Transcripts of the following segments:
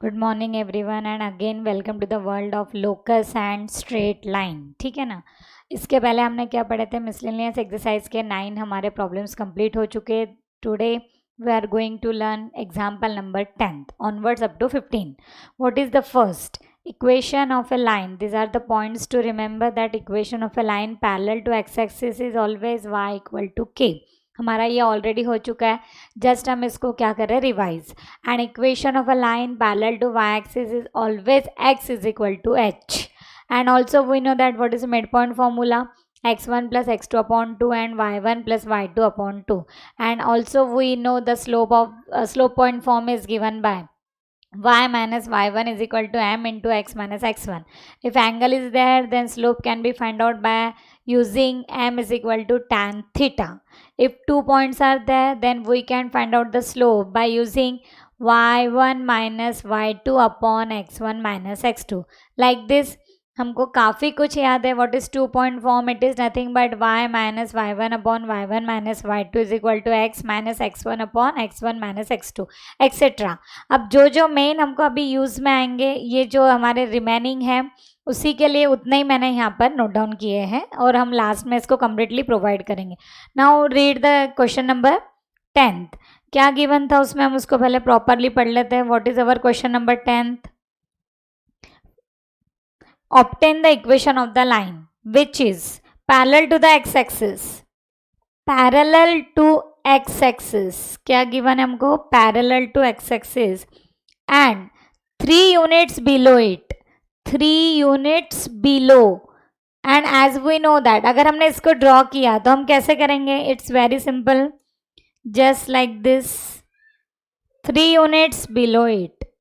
Good morning everyone and again welcome to the world of locus and straight line. ठीक है ना। इसके पहले हमने क्या पढ़े थे, मिसलेनियस एक्सरसाइज के 9 हमारे प्रॉब्लम्स कंप्लीट हो चुके। Today we are going to learn example number 10 onwards up to 15. What is the first equation of a line? These are the points to remember that equation of a line parallel to x-axis is always y equal to k. हमारा ये already हो चुका है, just हम इसको क्या कर रहे हैं, revise. And equation of a line parallel to Y axis is always x is equal to h. And also we know that what is mid point formula, x1 plus x2 upon 2 and y1 plus y2 upon 2. And also we know the slope point form is given by y minus y1 is equal to m into x minus x1. If angle is there, then slope can be found out by using m is equal to tan theta. If 2 points are there, then we can find out the slope by using y1 minus y2 upon x1 minus x2. Like this, हमको काफ़ी कुछ याद है. What is 2 point form? It is nothing but y minus y1 upon y1 minus y2 is equal to x minus x1 upon x1 minus x2 etcetera. अब जो जो main हमको अभी यूज़ में आएंगे, ये जो हमारे रिमेनिंग है उसी के लिए उतना ही मैंने यहाँ पर नोट डाउन किए हैं और हम लास्ट में इसको कम्प्लीटली प्रोवाइड करेंगे. Now read the question number 10. क्या गिवन था उसमें, हम उसको पहले प्रॉपरली पढ़ लेते हैं. What is our question number 10? Obtain the equation of the line which is parallel to the x-axis. Parallel to x-axis क्या given है हमको? Parallel to x-axis and 3 units below it. 3 units below. And as we know that अगर हमने इसको draw किया तो हम कैसे करेंगे? It's very simple. Just like this. 3 units below it.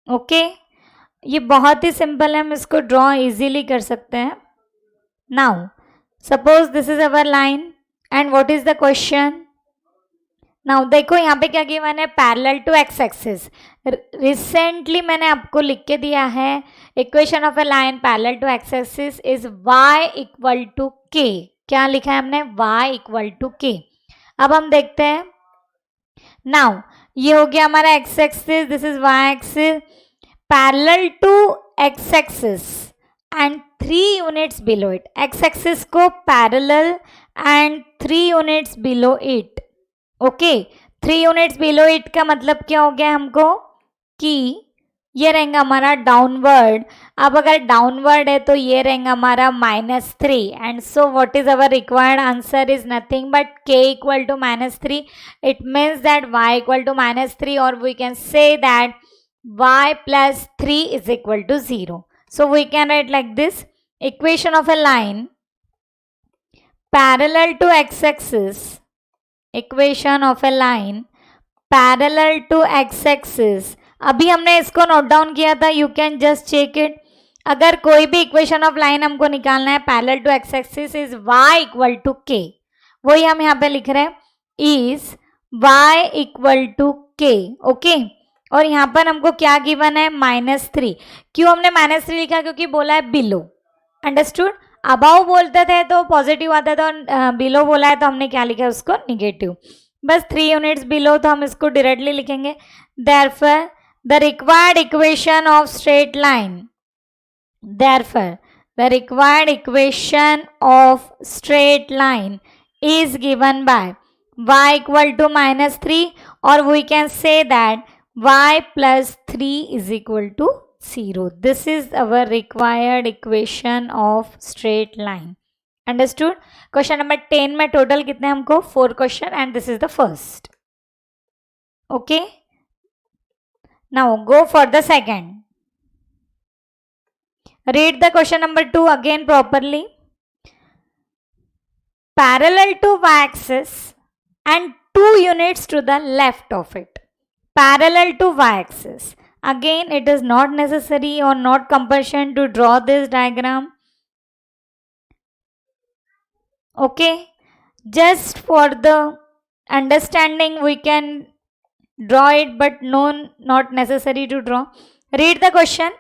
Okay. ये बहुत ही सिंपल है, हम इसको ड्रॉ इजीली कर सकते हैं. Now suppose this is our line and what is the question. Now देखो यहाँ पे क्या गिवन है, parallel to X axis. Recently मैंने आपको लिख के दिया है equation of a line parallel to X axis is y equal to K. क्या लिखा है हमने? y इक्वल टू के. अब हम देखते हैं. नाउ ये हो गया हमारा x axis, this is y axis parallel to x-axis and 3 units below it. x-axis को parallel and 3 units below it. Okay, 3 units below it का मतलब क्या हो गया हमको कि ये रहेगा हमारा डाउनवर्ड. अब अगर डाउनवर्ड है तो ये रहेगा हमारा -3. And so what is our required answer is nothing but k equal to -3. It means that y equal to -3 और we can say that y plus 3 is equal to 0. So we can write like this, equation of a line parallel to x-axis, equation of a line parallel to x-axis. अभी हमने इसको note down किया था, you can just check it. अगर कोई भी equation of line हमको निकालना है parallel to X axis is y equal to k. वही हम यहाँ पे लिख रहे हैं, is y equal to k. Okay, और यहाँ पर हमको क्या गिवन है? -3. क्यों हमने -3 लिखा? क्योंकि बोला है बिलो. अंडरस्टूड. अबाउ बोलते थे तो पॉजिटिव आता था और बिलो बोला है तो हमने क्या लिखा है उसको? निगेटिव. बस 3 यूनिट्स बिलो तो हम इसको डायरेक्टली लिखेंगे. Therefore the required equation of straight line, therefore the required equation of straight line is given by y equal to -3 और we can say that y plus 3 is equal to 0. This is our required equation of straight line. Understood? Question number 10 में total कितने हमको? 4 question and this is the first. Okay? Now go for the second. Read the question number 2 again properly. Parallel to y-axis and 2 units to the left of it. Parallel to y-axis. Again, it is not necessary or not compulsion to draw this diagram. Okay, just for the understanding we can draw it, but no, not necessary to draw. Read the question.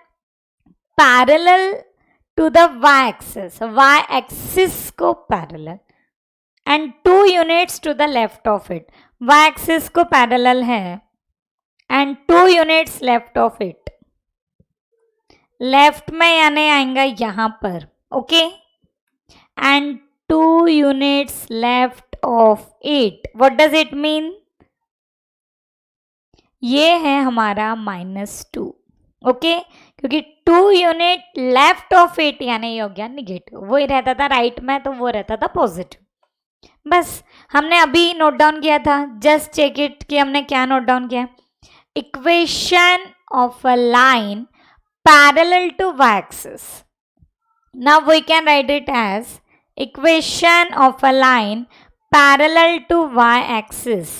Parallel to the y-axis. Y-axis को parallel and 2 units to the left of it. y-axis को parallel है and 2 units left of it, left में यानी आएगा यहां पर, okay, and 2 units left of it, what does it mean? ये है हमारा -2, ओके, क्योंकि 2 यूनिट लेफ्ट ऑफ इट यानी ये हो गया निगेटिव, वही रहता था राइट में तो वो रहता था पॉजिटिव। बस हमने अभी नोट डाउन किया था, जस्ट चेक इट कि हमने क्या नोट डाउन किया। Equation of a line parallel to y axis. Now we can write it as equation of a line parallel to y axis.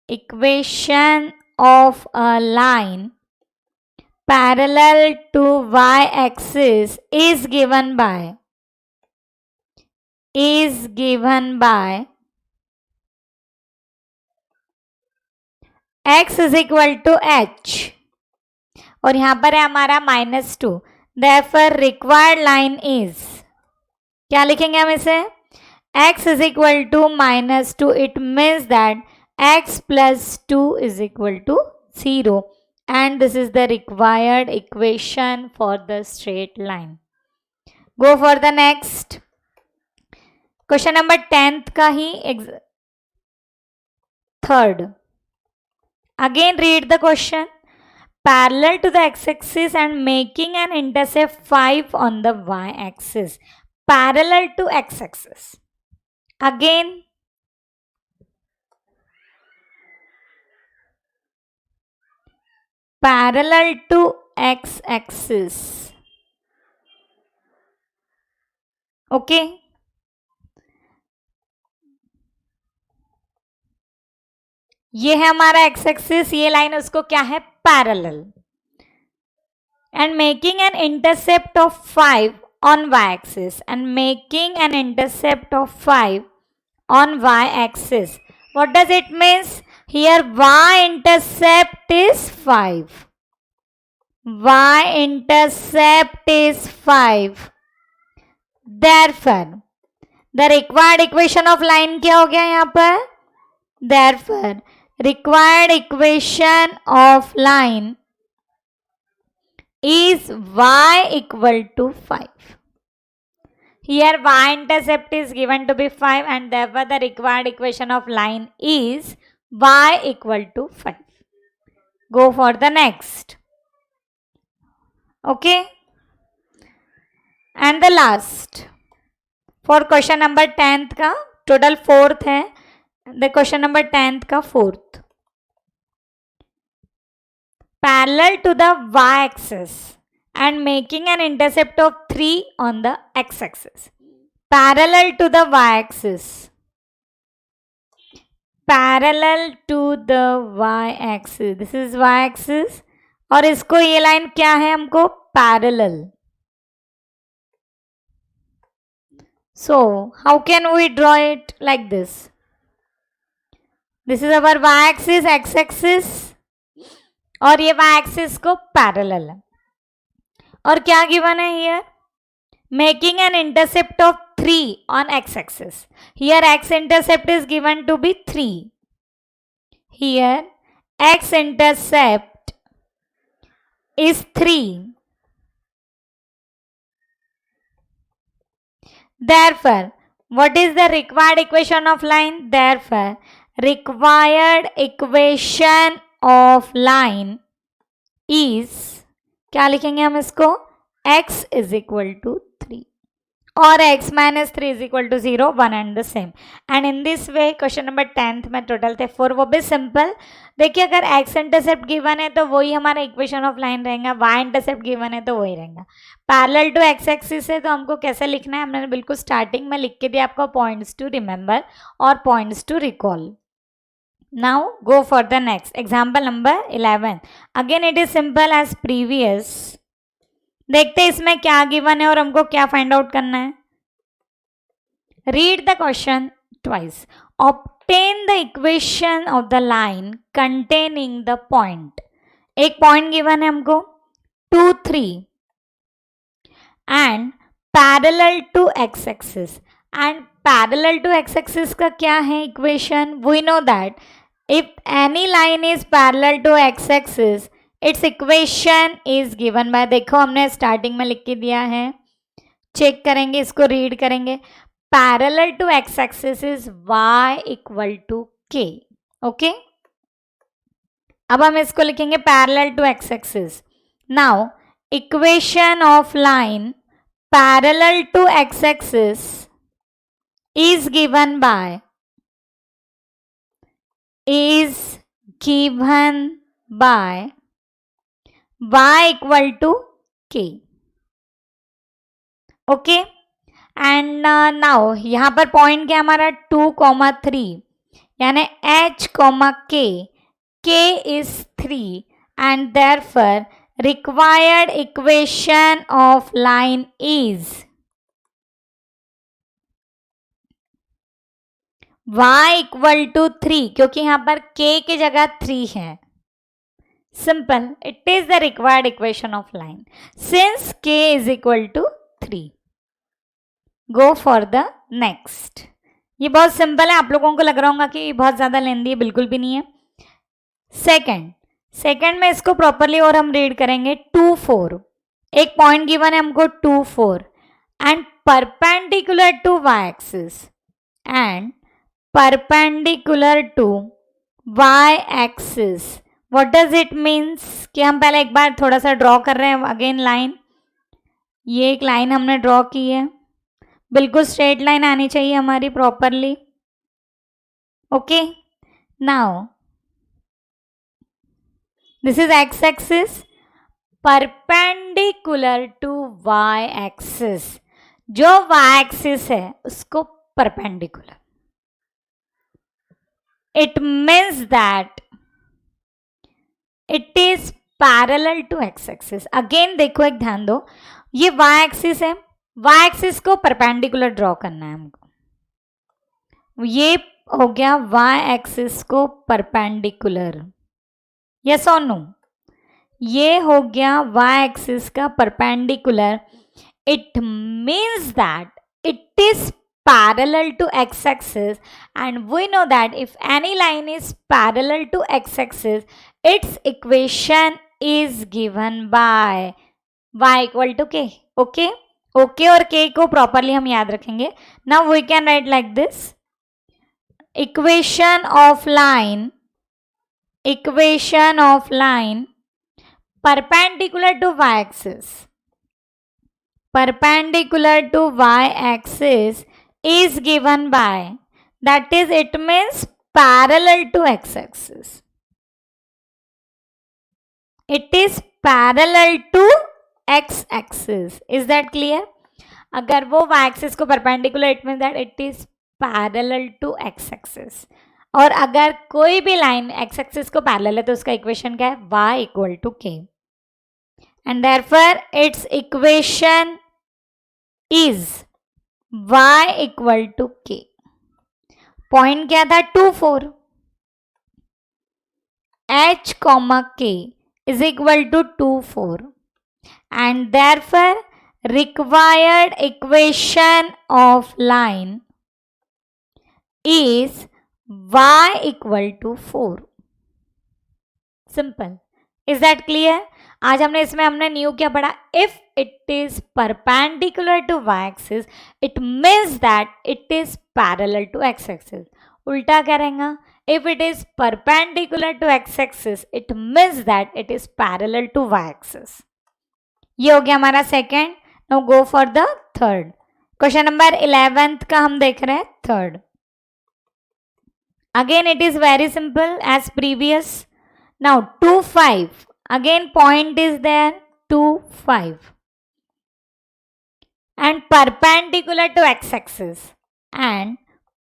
Equation of a line parallel to y axis is given by x is equal to h, और यहां पर है हमारा -2, therefore required line is, क्या लिखेंगे हम इसे? x is equal to -2, it means that x plus 2 is equal to 0, and this is the required equation for the straight line. Go for the next question number 10th का ही third. Again read the question. Parallel to the x-axis and making an intercept 5 on the y-axis. Parallel to x-axis. Again, parallel to x-axis. Okay. ये है हमारा x axis, ये line उसको क्या है? Parallel, and making an intercept of 5 on Y axis, and making an intercept of 5 on Y axis. What does it means? Here Y intercept is 5, Y intercept is 5. Therefore the required equation of line क्या हो गया यहाँ पर? Therefore required equation of line is y equal to 5. Here y intercept is given to be 5, and therefore the required equation of line is y equal to 5. Go for the next. Okay. And the last for question number 10th का, total 4th है, the question number 10th का 4th. Parallel to the y-axis and making an intercept of 3 on the x-axis. Parallel to the y-axis. Parallel to the y-axis. This is y-axis, और इसको ये line क्या है हमको? Parallel. So how can we draw it like this? This is our y-axis, x-axis, और ये y-axis को parallel है, और क्या गिवन है here? Making an intercept of 3 on x-axis. Here x intercept is given to be 3. Here x intercept is 3. Therefore, what is the required equation of line? Therefore, required equation of line is, क्या लिखेंगे हम इसको? x is equal to 3 और x minus 3 is equal to 0, one and the same. And in this way question number 10th में total थे 4, वो भी simple. देखिए अगर x इंटरसेप्ट गिवन है तो वही हमारा इक्वेशन ऑफ लाइन रहेगा, y इंटरसेप्ट गिवन है तो वही रहेगा. पैरेलल टू x एक्सिस है तो हमको कैसे लिखना है? हमने बिल्कुल स्टार्टिंग में लिख के दिया आपको, पॉइंट्स टू रिमेंबर और points to recall. Now go for the next example number 11. Again it is simple as previous. देखते हैं इसमें क्या गिवन है और हमको क्या फाइंड आउट करना है. Read the question twice. Obtain the equation of the line containing the point. एक पॉइंट गिवन है हमको 2, 3 and parallel to x axis. And parallel to x axis का क्या है equation? We know that if any line is parallel to x axis its equation is given by, देखो हमने starting में लिख के दिया है, चेक करेंगे, इसको रीड करेंगे. Parallel to X axis is y equal to k. Okay, अब हम इसको लिखेंगे parallel to X axis. Now equation of line parallel to X axis is given by y equal to k. Okay, and now यहाँ पर point क्या हमारा 2,3 यानी h, k, k is 3 and therefore required equation of line is y equal to 3, क्योंकि यहाँ पर k की जगह 3 है. Simple, it is the required equation of line since k is equal to 3. Go for the next. ये बहुत simple है, आप लोगों को लग रहा होगा कि बहुत ज़्यादा लेंदी है, बिल्कुल भी नहीं है. सेकंड में इसको प्रॉपरली और हम रीड करेंगे. 2, 4, एक पॉइंट गिवन है हमको 2, 4 and perpendicular to y axis and perpendicular to y axis. What does it means कि हम पहले एक बार थोड़ा सा ड्रॉ कर रहे हैं अगेन लाइन. ये एक लाइन हमने ड्रॉ की है, बिल्कुल स्ट्रेट लाइन आनी चाहिए हमारी properly. Okay, now this is X axis perpendicular to y axis. जो y एक्सिस है उसको perpendicular. It means that it is parallel to x axis. Again देखो, एक ध्यान दो, ये y axis है, y axis को परपेंडिकुलर ड्रॉ करना है हमको. ये हो गया y axis को परपेंडिकुलर, यस और नो. ये हो गया y axis का perpendicular. It means that it is parallel to x-axis and we know that if any line is parallel to x-axis its equation is given by y equal to k. okay, okay और k को properly हम याद रखेंगे. Now we can write like this: equation of line perpendicular to y-axis is given by, that is it means parallel to x-axis. It is parallel to x-axis. Is that clear? अगर वो y-axis को perpendicular, it means that it is parallel to x-axis. और अगर कोई भी line x-axis को parallel है तो उसका इक्वेशन क्या है? y equal to k. And therefore its equation is y equal to k. Point क्या था? 2, 4. h, k is equal to 2, 4 and therefore required equation of line is y equal to 4. Simple. Is that clear? आज हमने new क्या पढ़ा? If it is perpendicular to y axis it means that it is parallel to x axis. उल्टा क्या रहेगा? If it is perpendicular to x axis it means that it is parallel to y axis. ये हो गया हमारा second. Now go for the third. Question number 11 का हम देख रहे हैं third. Again it is very simple as previous. Now 2, 5. Again point is there 2, 5 and perpendicular to x-axis and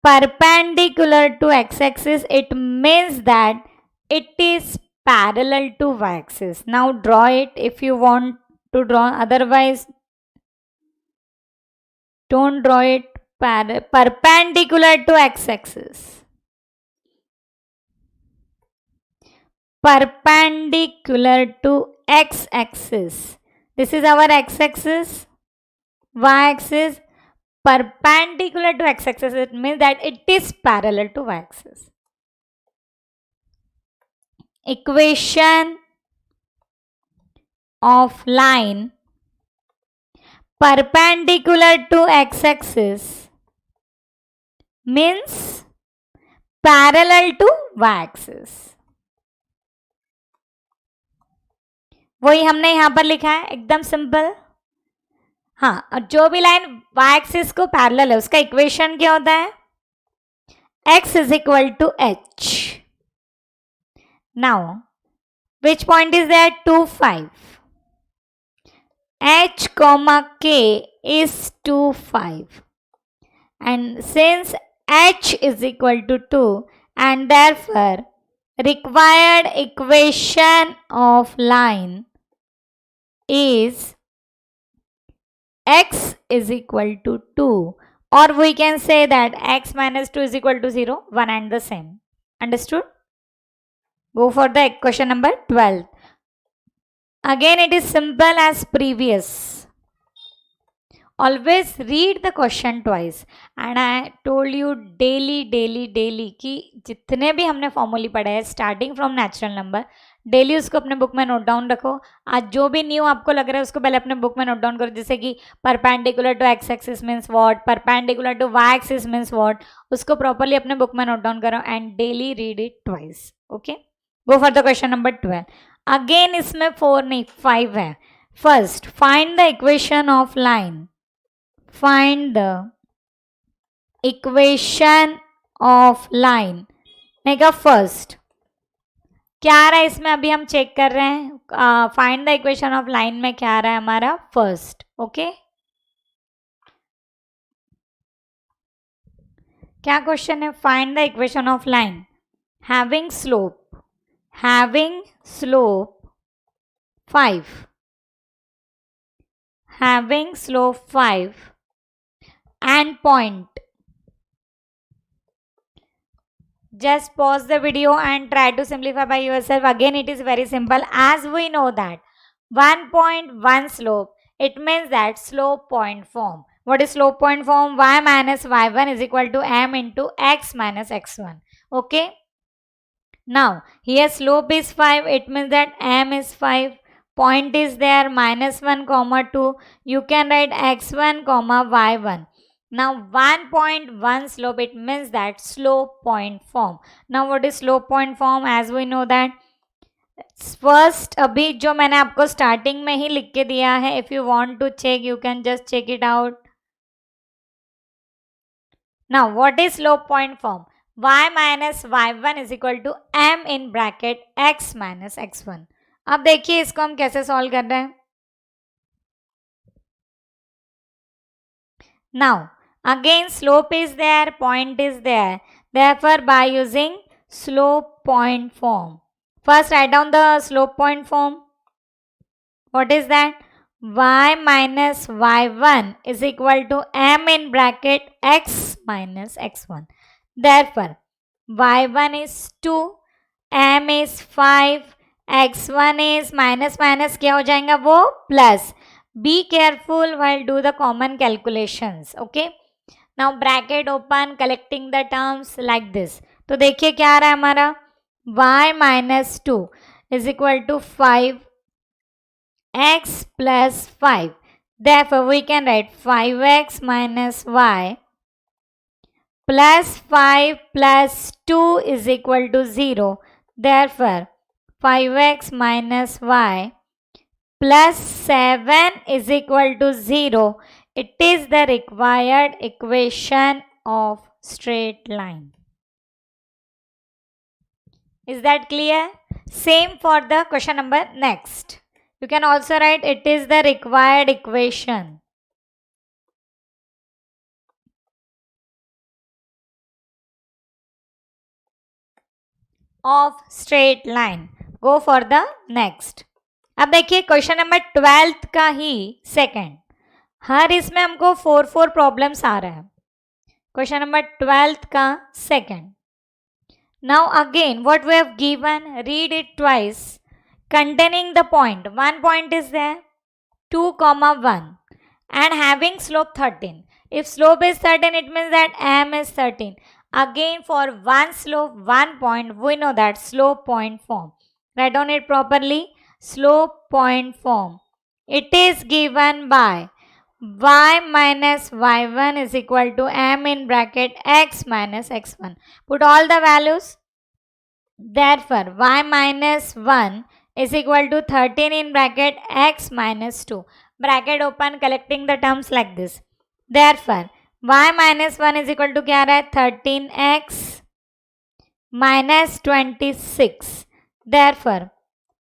perpendicular to x-axis it means that it is parallel to y-axis. Now draw it if you want to draw, otherwise don't draw it. Perpendicular to x-axis. Perpendicular to x-axis. This is our x-axis, y-axis. Perpendicular to x-axis, it means that it is parallel to y-axis. equation of line perpendicular to x-axis means parallel to y-axis. वही हमने यहां पर लिखा है, एकदम simple. हाँ, और जो भी लाइन y एक्सिस को पैरेलल है उसका इक्वेशन क्या होता है? x is equal to h. Now which point is there? 2, 5. h, k is 2, 5. And since h is equal to 2 and therefore required equation of line is x is equal to 2, or we can say that x minus 2 is equal to 0, one and the same. Understood? Go for the question number 12. Again it is simple as previous. Always read the question twice. And I told you daily कि जितने भी हमने फॉर्मूले पढ़े हैं starting from natural number, daily उसको अपने book में नोट डाउन रखो. आज जो भी न्यू आपको लग रहा है उसको पहले अपने बुक में नोट डाउन करो. जैसे कि perpendicular to X axis means what, perpendicular to Y axis means what, उसको प्रॉपरली अपने बुक में नोट डाउन करो and daily read it twice. Okay, go for the question number 12. अगेन इसमें 4 नहीं 5 है. First find the equation of line. Find the equation of line. मैं कहा फर्स्ट क्या आ रहा है इसमें, अभी हम चेक कर रहे हैं. Find the equation of line में क्या आ रहा है हमारा? फर्स्ट. ओके, क्या क्वेश्चन है? Find the equation of line having slope 5, having slope 5 and point. Just pause the video and try to simplify by yourself. Again it is very simple, as we know that 1.1 slope, it means that slope point form. What is slope point form? Y minus y1 is equal to m into x minus x1. Okay, now here slope is 5, it means that m is 5. Point is there -1, 2. You can write x1, y1. Now 1.1 slope, it means that slope point form. Now what is slope point form? As we know that first अभी जो मैंने आपको starting में ही लिख के दिया है, if you want to check you can just check it out. Now what is slope point form? y minus y1 is equal to m in bracket x minus x1. अब देखिए इसको हम कैसे सॉल्व कर रहे हैं. Now again slope is there, point is there, therefore by using slope point form, first write down the slope point form. What is that? Y minus y1 is equal to m in bracket x minus x1. Therefore y1 is 2, m is 5, x1 is minus minus क्या हो जाएगा वो plus. Be careful while do the common calculations. Okay, now bracket open, collecting the terms like this. तो देखिए क्या आ रहा है हमारा, y minus 2 is equal to 5 x plus 5. Therefore we can write 5x minus y plus 5 plus 2 is equal to 0. Therefore 5x minus y plus 7 is equal to 0. It is the required equation of straight line. Is that clear? Same for the question number next. You can also write it is the required equation of straight line. Go for the next. अब देखिए question number 12 का ही second. हर इसमें हमको 4 problems आ रहे हैं. Question number 12 का second. Now again what we have given, read it twice. Containing the point, one point is there, 2, 1 and having slope 13. If slope is 13, it means that m is 13. Again for one slope, 1 point, we know that slope point form. Write down it properly. Slope point form. It is given by y minus y1 is equal to m in bracket x minus x1. Put all the values. Therefore, y minus 1 is equal to 13 in bracket x minus 2. Bracket open, collecting the terms like this. Therefore, y minus 1 is equal to क्या रहा है 13x minus 26. Therefore,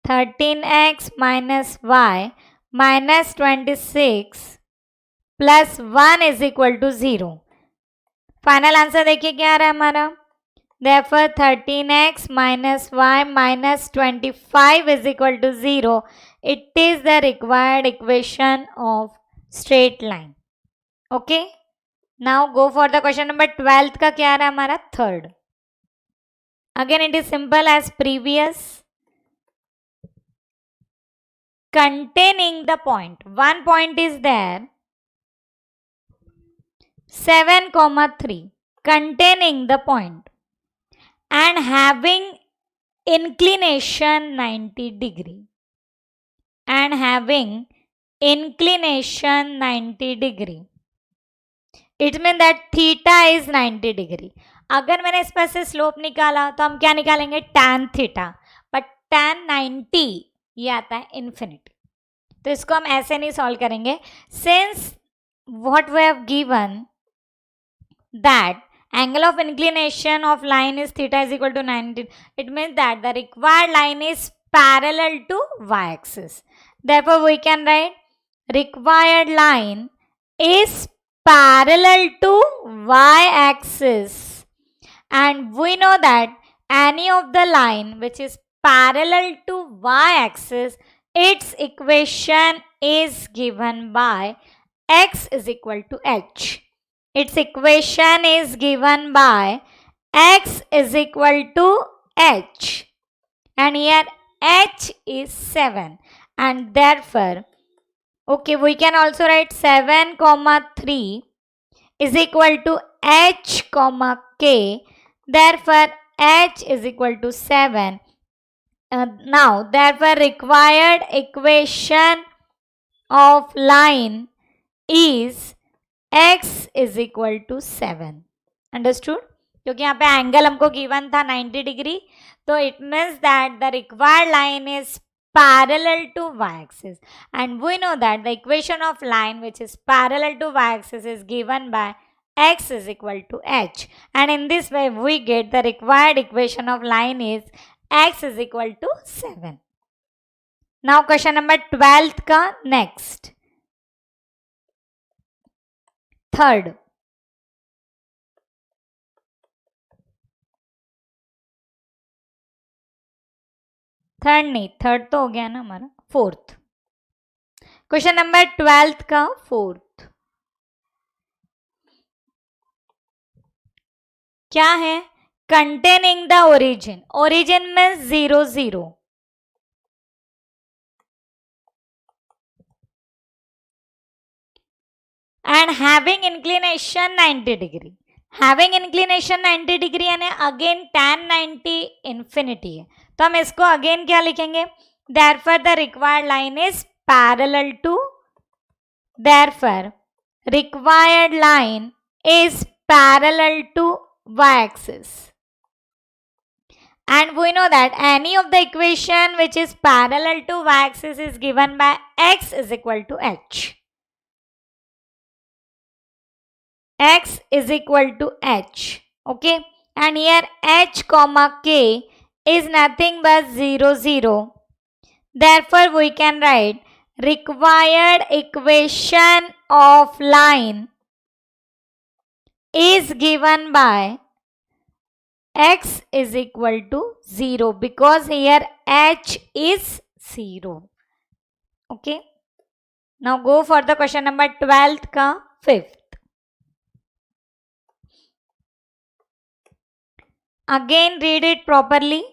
13x minus y minus 26 plus 1 is equal to 0. Final answer देखिए क्या आ रहा है हमारा. Therefore, 13x minus y minus 25 is equal to 0. It is the required equation of straight line. Okay. Now go for the question number 12 का क्या आ रहा है हमारा third. Again it is simple as previous. Containing the point. One point is there. 7,3. Containing the point. And having inclination 90 degree. And having inclination 90 degree. It means that theta is 90 degree. अगर मैंने इस पर से slope निकाला तो हम क्या निकालेंगे tan थीटा, बट tan 90 ये आता है इन्फिनिटी. तो इसको हम ऐसे नहीं सॉल्व करेंगे. Since what we have given that angle of inclination of line is theta is equal to 90, it means that the required line is parallel to y-axis. Therefore, we can write required line is parallel to y-axis, and we know that any of the line which is parallel to y-axis, its equation is given by x is equal to h. Its equation is given by x is equal to h, and here h is 7, and therefore, okay, we can also write 7,3 is equal to h, k. Therefore, h is equal to 7. Now, therefore, required equation of line is x is equal to 7. Understood? क्योंकि यहाँ पे angle हमको given था 90 degree, तो it means that the required line is parallel to y-axis, and we know that the equation of line which is parallel to y-axis is given by x is equal to h, and in this way we get the required equation of line is x is equal to 7. Now question number 12 का next. Third. Third नहीं, third तो हो गया ना हमारा. Fourth. Question number 12 का fourth क्या है? Containing the origin. ओरिजिन में 0 0 and having inclination 90 degree. Having inclination 90 degree यानी अगेन tan 90 infinity है, तो हम इसको अगेन क्या लिखेंगे? Therefore the required line is parallel to, therefore required line is parallel to y-axis, and we know that any of the equation which is parallel to y-axis is given by x is equal to h. X is equal to h. Okay, and here h comma k is nothing but 0 0. Therefore we can write required equation of line is given by x is equal to 0, because here h is 0. Okay, now go for the question number 12 ka 5th. Again read it properly.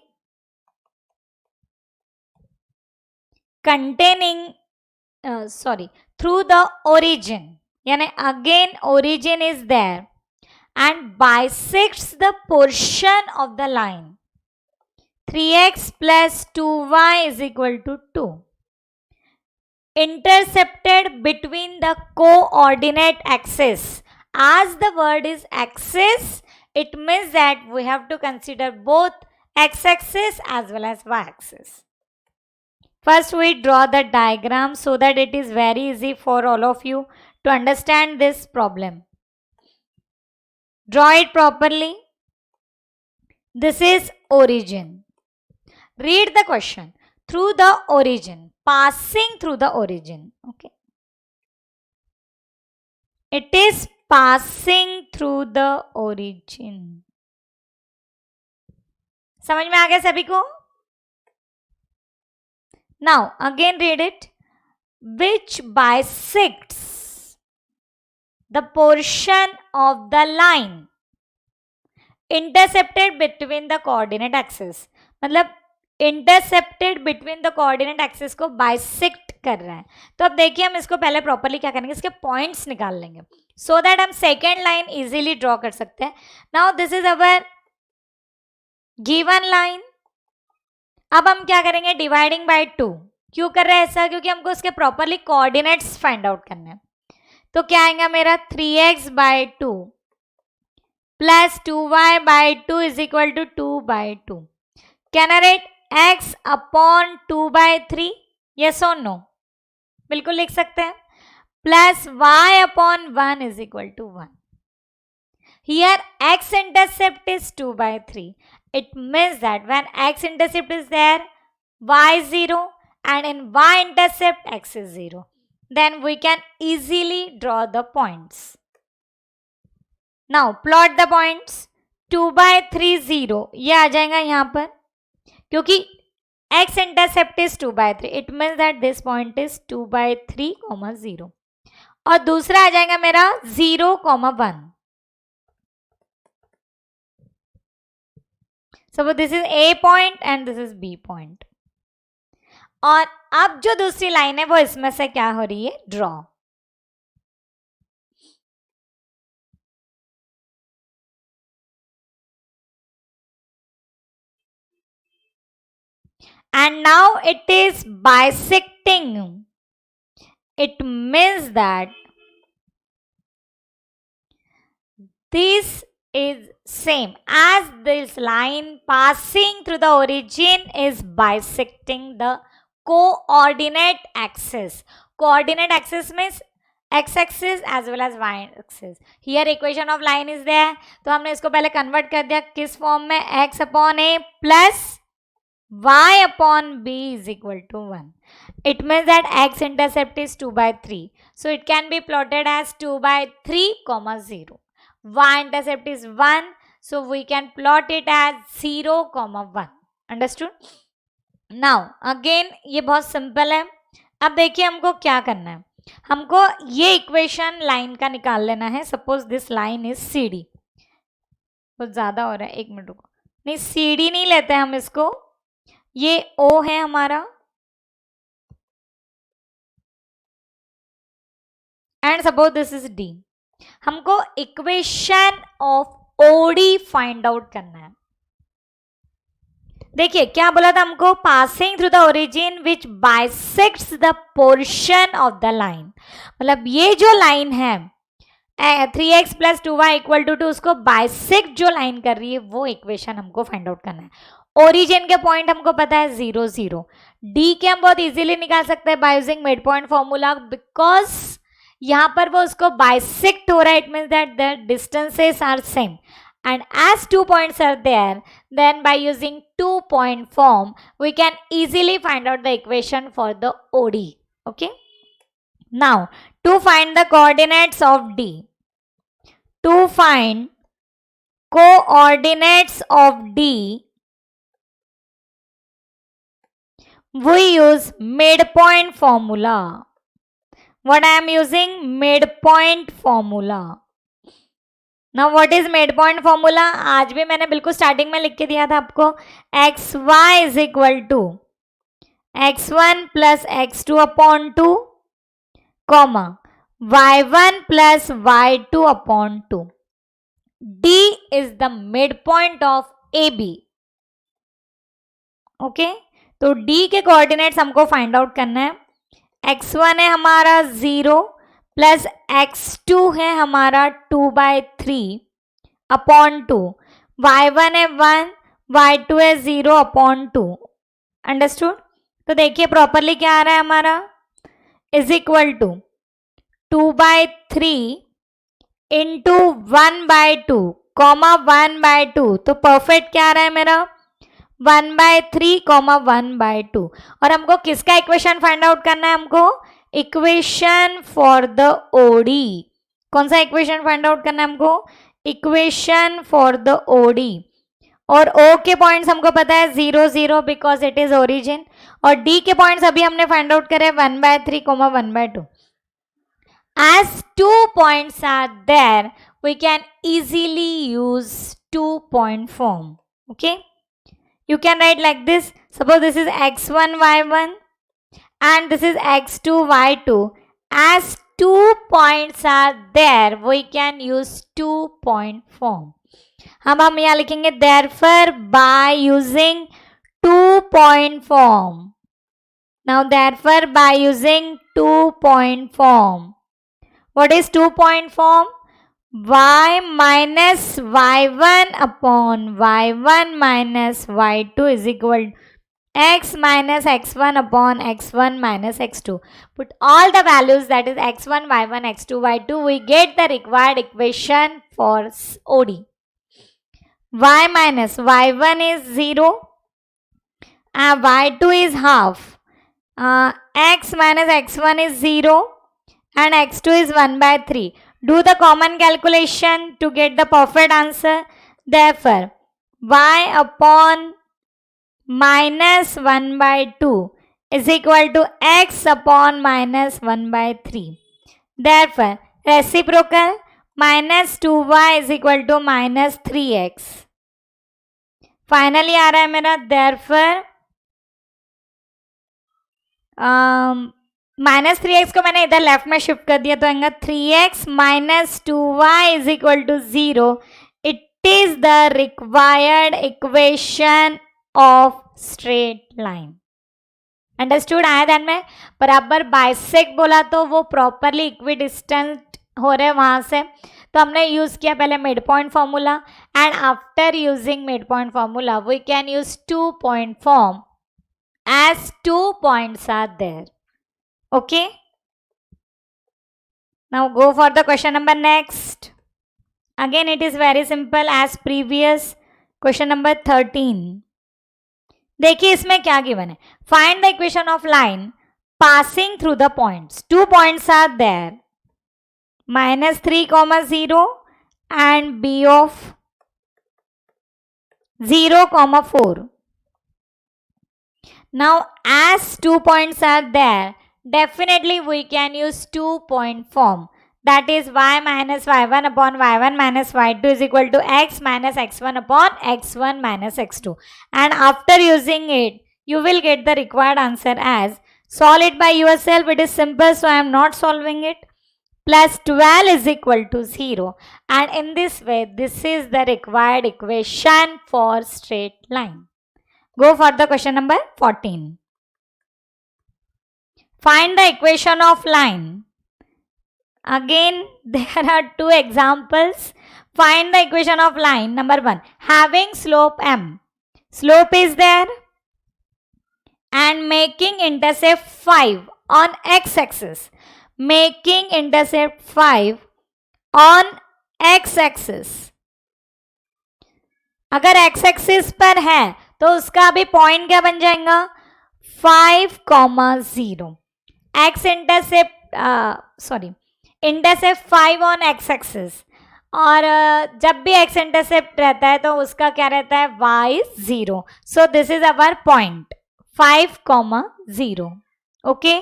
Containing through the origin, यानी again origin is there and bisects the portion of the line 3x plus 2y is equal to 2. Intercepted between the coordinate axis. As the word is axis, it means that we have to consider both x-axis as well as y-axis. First, we draw the diagram so that it is very easy for all of you to understand this problem. Draw it properly. This is origin. Read the question. Through the origin, passing through the origin. Okay. It is passing through the origin. समझ में आ गया सभी को? Now, again read it. Which bisects the portion of the line intercepted between the coordinate axis. मतलब intercepted between the coordinate axis को bisect कर रहा है. तो अब देखिए हम इसको पहले प्रॉपर्ली क्या करेंगे, इसके पॉइंट्स निकाल लेंगे सो दैट हम सेकेंड लाइन इजीली ड्रॉ कर सकते हैं. Now this is our given line. अब हम क्या करेंगे, डिवाइडिंग बाय 2. क्यों कर रहे हैं ऐसा, क्योंकि हमको उसके प्रॉपरली कोऑर्डिनेट्स फाइंड आउट करने हैं. तो क्या आएगा मेरा 3x by 2 plus 2y by 2 is equal to 2 बाय 2. Can I write x upon 2 by 3? Yes और नो? बिल्कुल लिख सकते हैं. Plus y upon 1 is equal to 1. Here x intercept is 2 by 3. It means that when x intercept is there, y is 0, and in y intercept x is 0. Then we can easily draw the points. Now plot the points. 2 by 3 0 ये आ जाएगा यहाँ पर, क्योंकि x intercept is 2 by 3. It means that this point is 2 by 3, 0. और दूसरा आ जाएगा मेरा 0, 1. So this is A point and this is B point. और अब जो दूसरी लाइन है वो इसमें से क्या हो रही है, draw. And now it is bisecting. It means that this is same as this line passing through the origin is bisecting the coordinate axis. Coordinate axis means x-axis as well as y-axis. Here equation of line is there. तो हमने इसको पहले convert कर दिया किस form में, x upon a plus y upon b is equal to 1. It means that x intercept is 2 by 3. So it can be plotted as 2 by 3, 0. Y intercept is 1. So we can plot it as 0, 1. Understood? Now again ये बहुत simple है. अब देखिए हमको क्या करना है, हमको ये इक्वेशन लाइन का निकाल लेना है. Suppose this line is C D. कुछ ज़्यादा हो रहा है, 1 मिनट रुको. नहीं सी डी नहीं लेते हम इसको, ये O है हमारा and suppose this is D. हमको equation of OD find out करना है. देखिए क्या बोला था हमको, passing through the origin which bisects the portion of the line. मतलब ये जो लाइन है 3x plus 2y equal to 2, उसको बाइसेक्ट जो लाइन कर रही है वो इक्वेशन हमको फाइंड आउट करना है. ओरिजिन के पॉइंट हमको पता है 0, 0. डी के हम बहुत इजीली निकाल सकते हैं by using mid point formula, because यहाँ पर वो उसको बाइसेक्ट हो रहा है. It means that the distances are same and as 2 points are there, then by using 2-point form we can easily find out the equation for the OD. Okay, now to find the coordinates of D, to find coordinates of D we use midpoint formula. What I am using? Midpoint formula. Now what is midpoint formula? आज भी मैंने बिल्कुल starting में लिख के दिया था आपको. xy is equal to x1 plus x2 upon 2, comma y1 plus y2 upon 2. D is the midpoint of AB. Okay, तो डी के कोऑर्डिनेट्स हमको फाइंड आउट करना है. x1 है हमारा 0 प्लस x2 है हमारा 2/3 अपॉन 2. y1 है 1, y2 है 0 अपॉन 2. अंडरस्टूड. तो देखिए प्रॉपरली क्या आ रहा है हमारा, is equal to 2/3 into 1/2 comma 1/2. तो परफेक्ट क्या आ रहा है मेरा, 1/3 कॉमा 1/2. और हमको किसका इक्वेशन फाइंड आउट करना है, हमको इक्वेशन फॉर द ओडी. कौन सा इक्वेशन फाइंड आउट करना है हमको, इक्वेशन फॉर द ओडी. और ओ के पॉइंट्स हमको पता है 0 0 बिकॉज इट इज ओरिजिन. और डी के पॉइंट्स अभी हमने फाइंड आउट करे 1/3 comma 1/2. As 2 points are there, we can easily use 2-point form. Okay, you can write like this. Suppose this is x1 y1 and this is x2 y2. As 2 points are there, we can use 2-point form. हम यहाँ लिखेंगे therefore by using 2-point form. Now therefore by using 2-point form. What is 2-point form? Y minus y1 upon y1 minus y2 is equal to x minus x1 upon x1 minus x2. Put all the values, that is x1, y1, x2, y2. We get the required equation for OD. Y minus y1 is 0 and y2 is half. X minus x1 is 0 and x2 is 1/3. Do the common calculation to get the perfect answer. Therefore, y upon minus 1/2 is equal to x upon minus 1/3. Therefore, reciprocal minus 2y is equal to minus 3x. Finally आ रहा है मेरा therefore minus 3x को मैंने इधर left में shift कर दिया तो आएगा 3x minus 2y is equal to 0. It is the required equation of straight line. Understood. आया ध्यान में. बराबर बाइसेक्ट बोला तो वो प्रॉपरली इक्विडिस्टेंट हो रहे वहां से, तो हमने यूज किया पहले mid point formula and after using mid point formula we can use 2-point form as 2 points are there. Okay, now go for the question number next. Again it is very simple as previous. Question number 13. देखिए इसमें क्या given है. Find the equation of line passing through the points. 2 points are there, -3, 0 and b of 0, 4. Now as 2 points are there, definitely we can use 2-point form. That is y minus y1 upon y1 minus y2 is equal to x minus x1 upon x1 minus x2. And after using it, you will get the required answer as, solve it by yourself. It is simple, so I am not solving it. Plus 12 is equal to 0. And in this way, this is the required equation for straight line. Go for the question number 14. Find the equation of line. Again, there are 2 examples. Find the equation of line. Number 1, having slope m. Slope is there and making intercept 5 on x-axis. Making intercept 5 on x-axis. अगर x-axis पर है तो उसका अभी point क्या बन जाएगा, 5, 0. x intercept intercept 5 on x axis. और जब भी x इंटरसेप्ट रहता है तो उसका क्या रहता है, y 0. So this is our point 5, 0. Okay,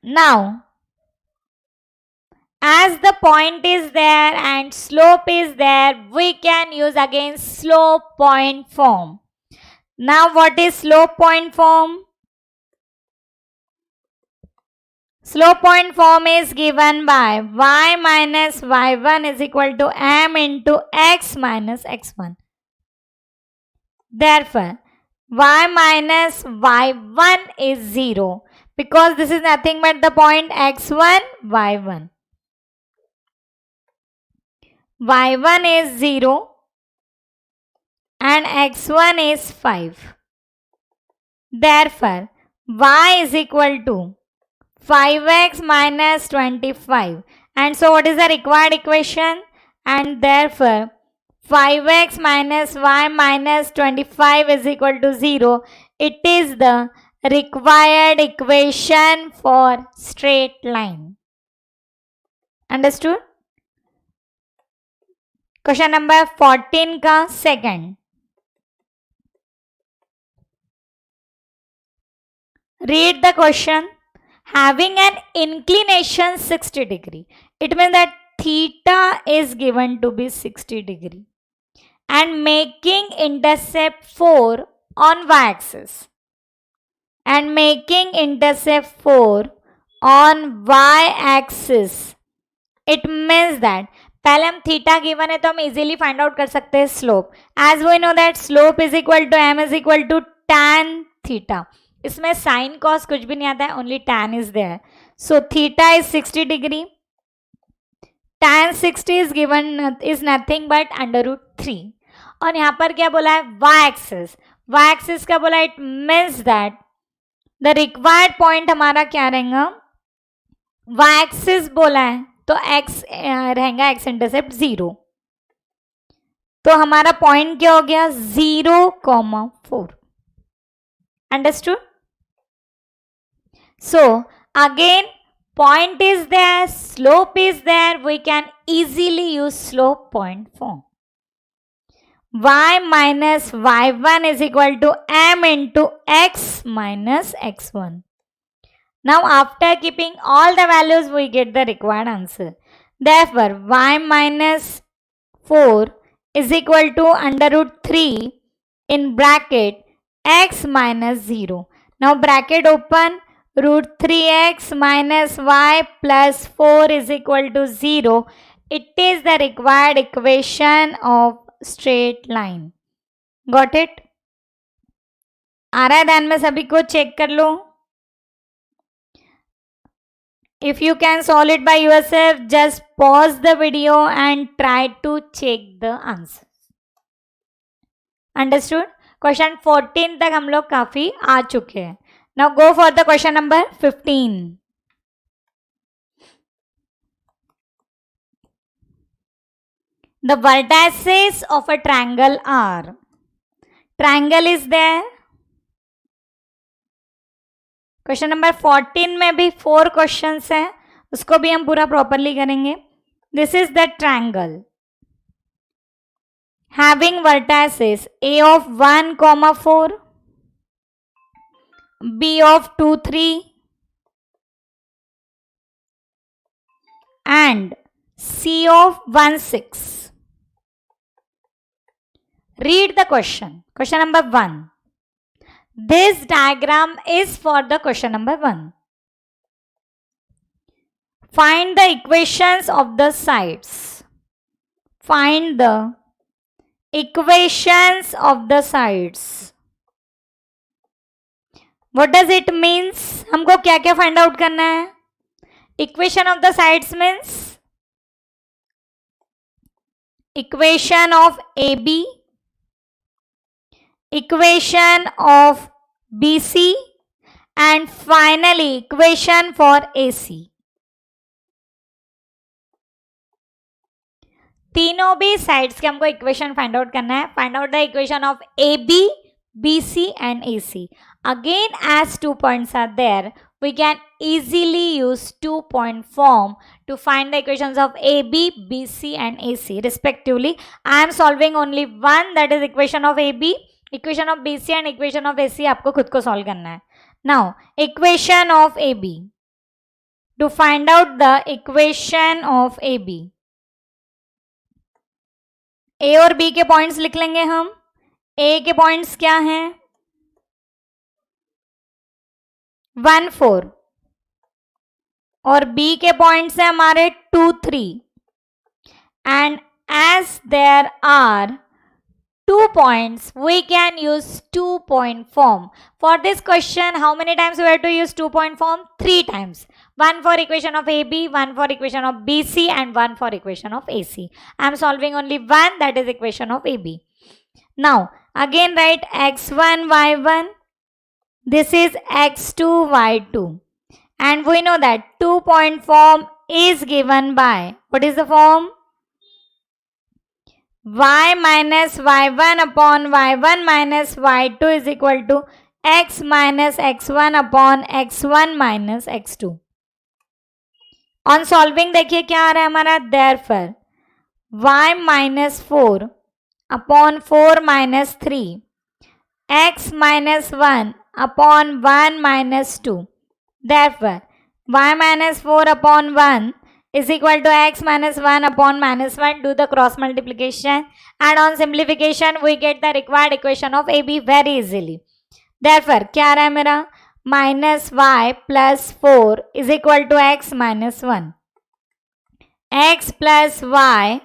now as the point is there and slope is there, we can use again slope point form. Now what is slope point form? Slope point form is given by y minus y1 is equal to m into x minus x1. Therefore, y minus y1 is 0 because this is nothing but the point x1, y1. y1 is 0 and x1 is 5. Therefore, y is equal to 5x minus 25. And so what is the required equation? And therefore, 5x minus y minus 25 is equal to 0. It is the required equation for straight line. Understood? Question number 14 का second. Read the question. Having an inclination 60 degree. It means that theta is given to be 60 degree. And making intercept 4 on y-axis. And making intercept 4 on y-axis. It means that पहले हम theta given है तो हम easily find out कर सकते हैं slope. As we know that slope is equal to M is equal to tan theta. इसमें sine cos कुछ भी नहीं आता है, only tan is there. So theta is 60 degree. tan 60 is given is nothing but √3. और यहाँ पर क्या बोला है? Y axis. वाई एक्सिस का बोला it means that the required point हमारा क्या रहेगा? वाई एक्सिस बोला है तो x रहेगा x इंटरसेप्ट 0. तो हमारा पॉइंट क्या हो गया? 0,4. Understood? So again point is there, slope is there, we can easily use slope point form. Y minus y1 is equal to m into x minus x1. Now after keeping all the values we get the required answer. Therefore y minus 4 is equal to √3 in bracket x minus 0. Now bracket open, √3x minus y plus 4 is equal to 0. It is the required equation of straight line. Got it? आ रहा है ध्यान में सभी को? Check कर लो. If you can solve it by yourself, just pause the video and try to check the answers. Understood? Question 14 तक हम लोग काफी आ चुके हैं. Now go for the question number 15. The vertices of a triangle are. Triangle is there. Question number 14 में भी 4 questions हैं, उसको भी हम पूरा प्रॉपरली करेंगे. This is the triangle having vertices a of 1,4, b of 2, 3 and c of 1, 6. Read the question. Question number 1. This diagram is for the question number 1. Find the equations of the sides. Find the equations of the sides. What does it means? हमको क्या क्या find out करना है? Equation of the sides means equation of AB, equation of BC and finally equation for AC. तीनों भी sides के हमको equation find out करना है. Find out the equation of AB, BC and AC. Again, as 2 points are there, we can easily use 2-point form to find the equations of AB, BC and AC respectively. I am solving only one, that is equation of AB. Equation of BC and equation of AC आपको खुद को solve करना है. Now equation of AB. To find out the equation of AB, A और B के points लिख लेंगे हम. A के पॉइंट्स क्या हैं? 1, 4. और बी के पॉइंट्स है हमारे 2, 3 and as there are 2 points, we can use 2-point form. For this question, how many times we have to use 2-point form? 3 times. One for equation of AB, one for equation of BC, and one for equation of AC. I am solving only one, that is equation of AB. Now, again write x1, y1. This is x2, y2. And we know that 2-point form is given by, what is the form? y minus y1 upon y1 minus y2 is equal to x minus x1 upon x1 minus x2. On solving देखिए क्या आ रहा है हमारा, therefore y minus 4 upon 4 minus 3 x minus 1 upon 1 minus 2. Therefore y minus 4 upon 1 is equal to x minus 1 upon minus 1. Do the cross multiplication and on simplification we get the required equation of AB very easily. Therefore क्या आ रहा है मेरा, minus y plus 4 is equal to x minus 1. x plus y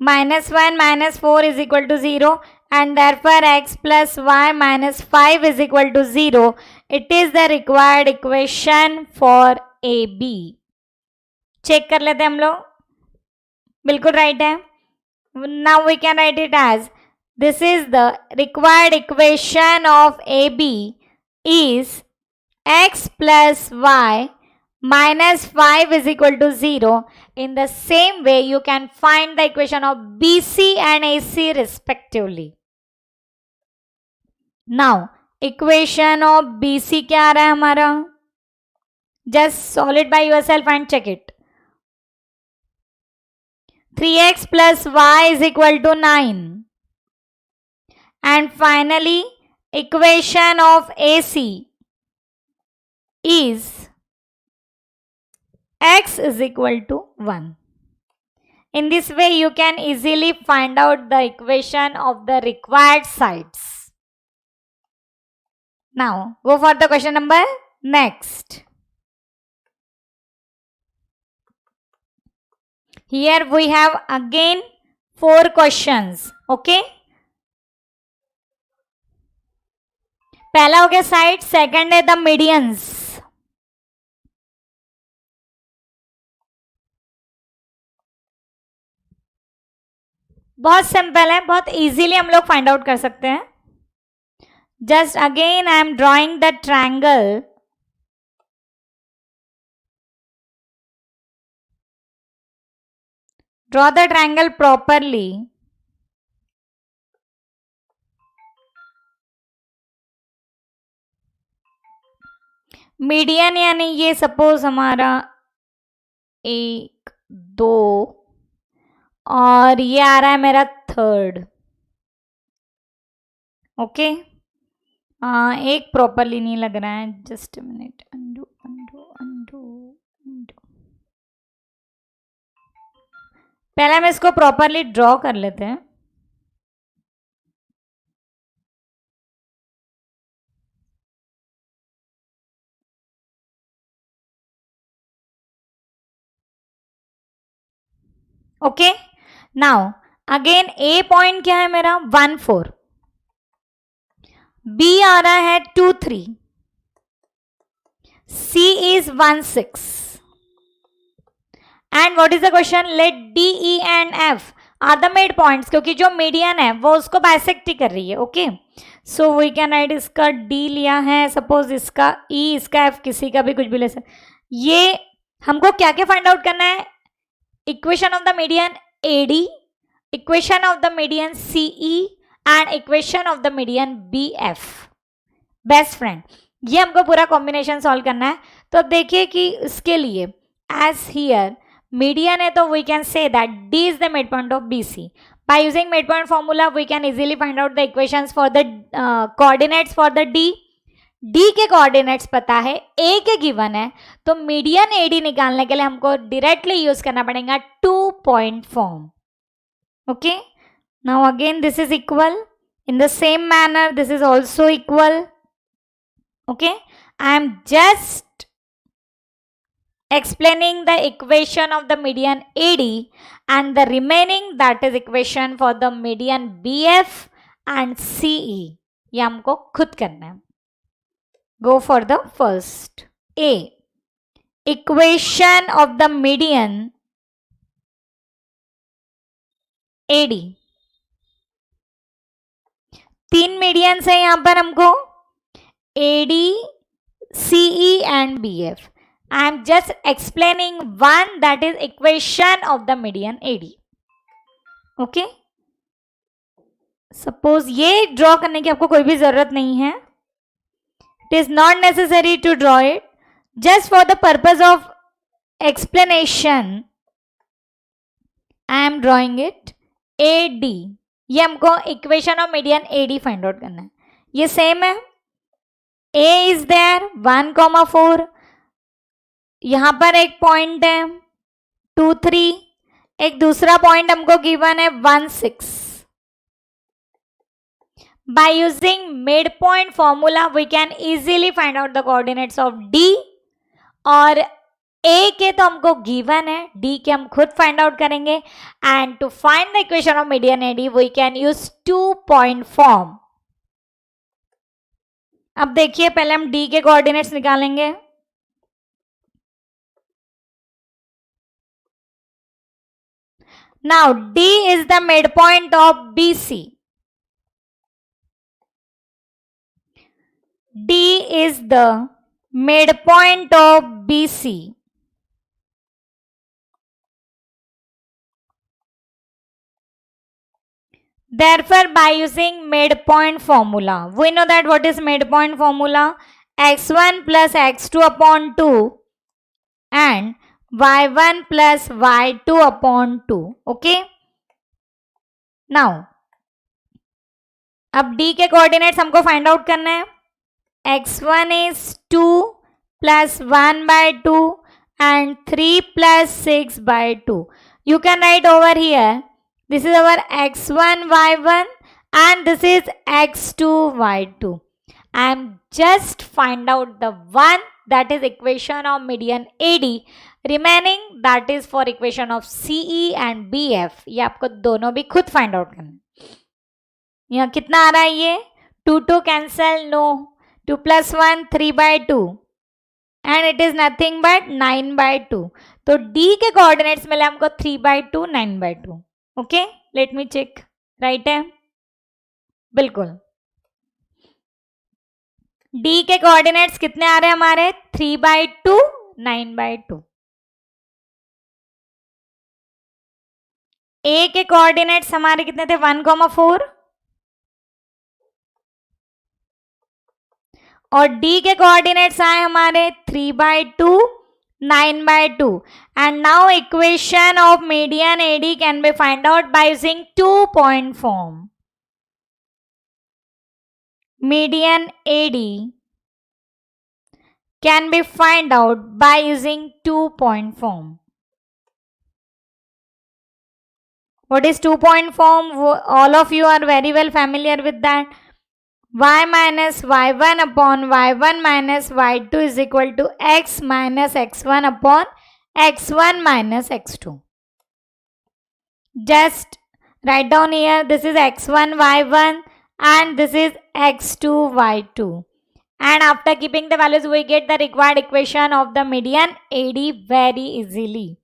minus 1 minus 4 is equal to 0 and therefore x plus y minus 5 is equal to 0. It is the required equation for AB. Check कर लेते हैं हम लोग, बिल्कुल right है. Now we can write it as, this is the required equation of AB is x plus y minus 5 is equal to 0. In the same way you can find the equation of BC and AC respectively. Now equation of BC क्या आ रहा है हमारा, just solve it by yourself and check it. 3x plus y is equal to 9. And finally equation of AC is x is equal to 1. In this way you can easily find out the equation of the required sides. Now go for the question number next. Here we have again 4 questions. Okay, पहला हो गया side, second है the medians. बहुत simple है, बहुत easily हम लोग find out कर सकते हैं. Just again I am drawing the triangle. Draw the triangle properly. Median यानी ये सपोज हमारा 1, 2 और ये आ रहा है मेरा थर्ड. ओके, एक प्रॉपरली नहीं लग रहा है, just minute. Undo undo undo undo. पहले हम इसको प्रॉपरली ड्रॉ कर लेते हैं. ओके, नाउ अगेन ए पॉइंट क्या है मेरा, 1, 4. बी आ रहा है 2, 3. C is 1, 6. And what is the question, let D E and F are the mid points, क्योंकि जो मीडियन है वो उसको बाइसेक्ट ही कर रही है. Okay, so we can write, इसका डी लिया है, सपोज इसका ई, इसका एफ, किसी का भी कुछ भी ले सकते. ये हमको क्या क्या फाइंड आउट करना है, equation of the median AD, equation of the median CE and equation of the median B F. Best friend, ये हमको पूरा कॉम्बिनेशन सॉल्व करना है. तो अब देखिए कि इसके लिए एज हियर मीडियन है तो we can say that D is the mid point of B C. By using mid point formula we can easily find out the equations for the coordinates for the D. D के coordinates पता है, ए के given है, तो median AD निकालने के लिए हमको डायरेक्टली यूज करना पड़ेगा 2 point form. Okay, now again this is equal, in the same manner this is also equal. Okay, I am just explaining the equation of the median AD and the remaining that is equation for the median BF and CE. ये हमको खुद करना है. Go for the first. A. Equation of the median AD. 3 medians है यहां पर हमको, AD, CE and BF. I am just explaining one that is equation of the median AD. Okay? Suppose ये ड्रॉ करने की आपको कोई भी जरूरत नहीं है. It is not necessary to draw it. Just for the purpose of explanation, I am drawing it. AD. ये हमको equation of median AD find out करना है. ये सेम है. A is there 1,4. यहां पर एक पॉइंट है 2, 3. एक दूसरा पॉइंट हमको गिवन है 1, 6. By using midpoint formula, we can easily find out the coordinates of D. और A के तो हमको गिवन है, D के हम खुद फाइंड आउट करेंगे. And to find the equation of median AD, we can use 2-point form. अब देखिए, पहले हम D के कोऑर्डिनेट्स निकालेंगे. Now D is the midpoint of BC. D is the midpoint of BC. Therefore, by using midpoint formula, we know that what is midpoint formula? x1 plus x2 upon 2 and y1 plus y2 upon 2. Okay? Now, अब D के coordinates हमको find out करना है. x1 is 2 plus 1 by 2 and 3 plus 6 by 2. You can write over here, this is our x1 y1 and this is x2 y2. I am just find out the one that is equation of median AD, remaining that is for equation of CE and BF. ये आपको दोनों भी खुद find out करना है. यहाँ कितना आ रहा है ये? 2 2 cancel, no. 2 plus 1 3 by 2 and it is nothing but 9 by 2. तो D के कोऑर्डिनेट्स मिले हमको 3 by 2 9 by 2. Okay, let me check. Right है, बिल्कुल. D के कोऑर्डिनेट्स कितने आ रहे हैं हमारे? 3 by 2 9 by 2. A के कोऑर्डिनेट्स हमारे कितने थे? 1,4. और D के कोऑर्डिनेट्स आए हमारे 3 by 2 9 by 2. And now equation of median AD can be find out by using 2-point form. Median AD can be find out by using 2-point form. What is 2-point form? All of you are very well familiar with that. Y minus y1 upon y1 minus y2 is equal to x minus x1 upon x1 minus x2. Just write down here, this is x1 y1 and this is x2 y2. And after keeping the values, we get the required equation of the median AD very easily.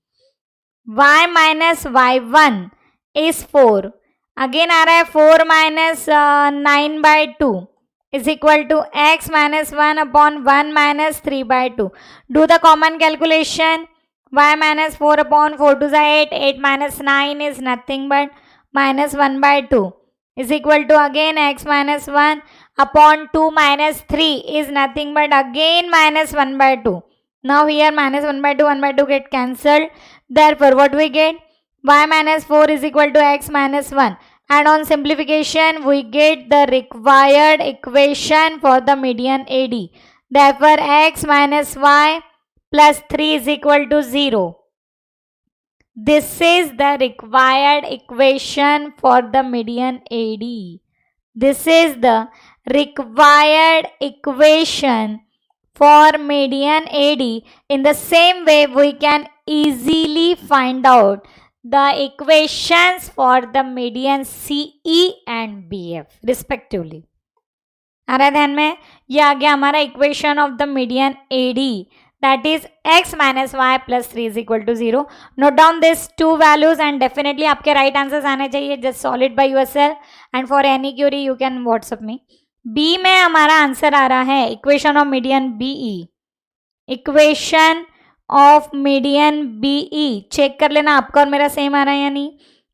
Y minus y1 is 4. Again आ रहा है 4 minus 9 by 2 is equal to x minus 1 upon 1 minus 3 by 2. Do the common calculation. Y minus 4 upon 4 to the 8. 8 minus 9 is nothing but minus 1 by 2 is equal to again x minus 1 upon 2 minus 3 is nothing but again minus 1 by 2. Now here minus 1 by 2 get cancelled. Therefore what we get? Y minus 4 is equal to x minus 1. And on simplification, we get the required equation for the median AD. Therefore, x minus y plus 3 is equal to 0. This is the required equation for the median AD. This is the required equation for median AD. In the same way, we can easily find out the equations for the median CE and BF respectively. आ रहा है ध्यान में? ये आ गया हमारा equation of the median AD, that is x minus y plus 3 is equal to 0. Note down these two values and definitely आपके right answers आने चाहिए. Just solve it by yourself and for any query you can WhatsApp me. B में हमारा answer आ रहा है equation of median BE. Equation of median BE check कर लेना आपका और मेरा सेम आ रहा है या नहीं.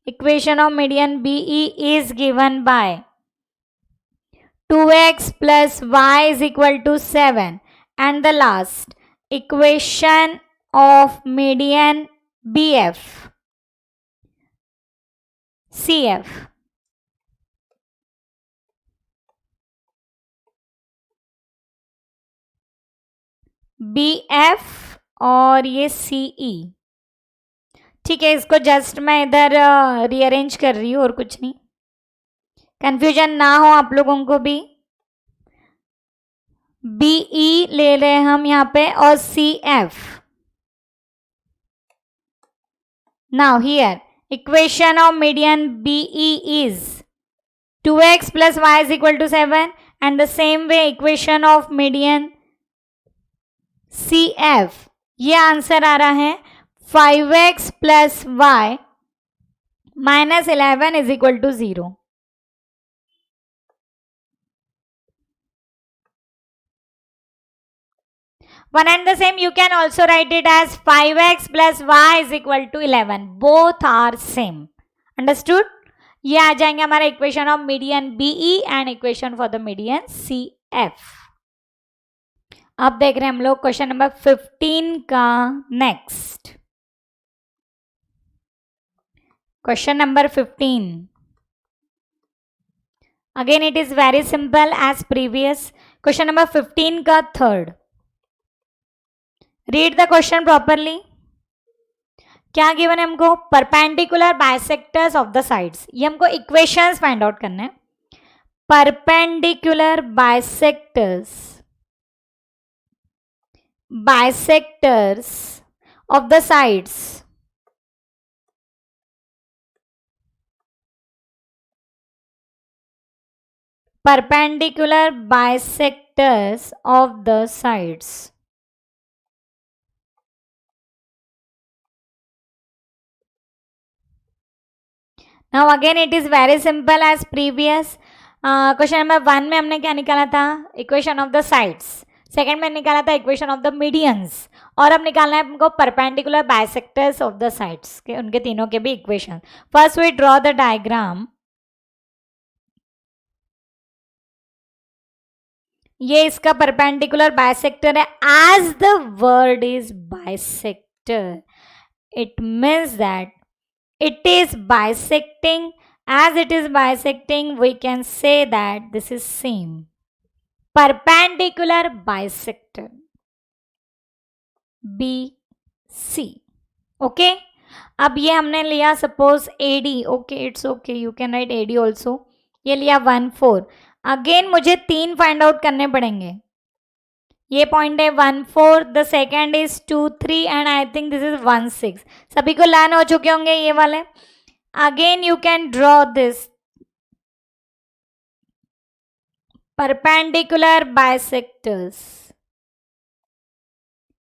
Equation of median BE is given bye 2x plus y is equal to 7 and the last equation of median BF CF. BF और ये CE. ठीक है, इसको जस्ट मैं इधर रीअरेंज कर रही हूँ और कुछ नहीं. कंफ्यूजन ना हो आप लोगों को भी. BE ले रहे हम यहाँ पे और CF. Now here equation of median BE is 2x plus y is equal to 7 and the same way equation of median CF. ये आंसर आ रहा है 5x plus y minus 11 is equal to 0. One and the same, you can also write it as 5x plus y is equal to 11. Both are same. Understood? ये आ जाएंगे हमारा equation of median BE and equation for the median CF. अब देख रहे हैं हम लोग question number 15 का next. Question number 15. Again it is very simple as previous. Question number 15 का third. Read the question properly. क्या गिवन है हमको? Perpendicular bisectors of the sides. ये हमको इक्वेशंस फाइंड आउट करना है. Perpendicular bisectors of the sides. Perpendicular bisectors of the sides. Now again it is very simple as previous. Question number 1 में हमने क्या निकाला था? Equation of the sides. Second में निकाला था इक्वेशन ऑफ द मीडियंस. और अब निकालना है हमको perpendicular bisectors of the sides के, उनके तीनों के भी equation. First we draw the diagram. ये इसका परपेंडिकुलर बाइसेक्टर है. As the word is bisector, it means that it is bisecting. As it is bisecting, we can say that this is same. Perpendicular bisector. BC. Okay. अब ये हमने लिया suppose AD. Okay, it's okay. You can write AD also. ये लिया 1 4. Again मुझे 3 find out करने पड़ेंगे. ये पॉइंट है 1 4, the second is 2 3 and I think this is 1 6. सभी को लर्न हो चुके होंगे ये वाले. Again you can draw this perpendicular bisectors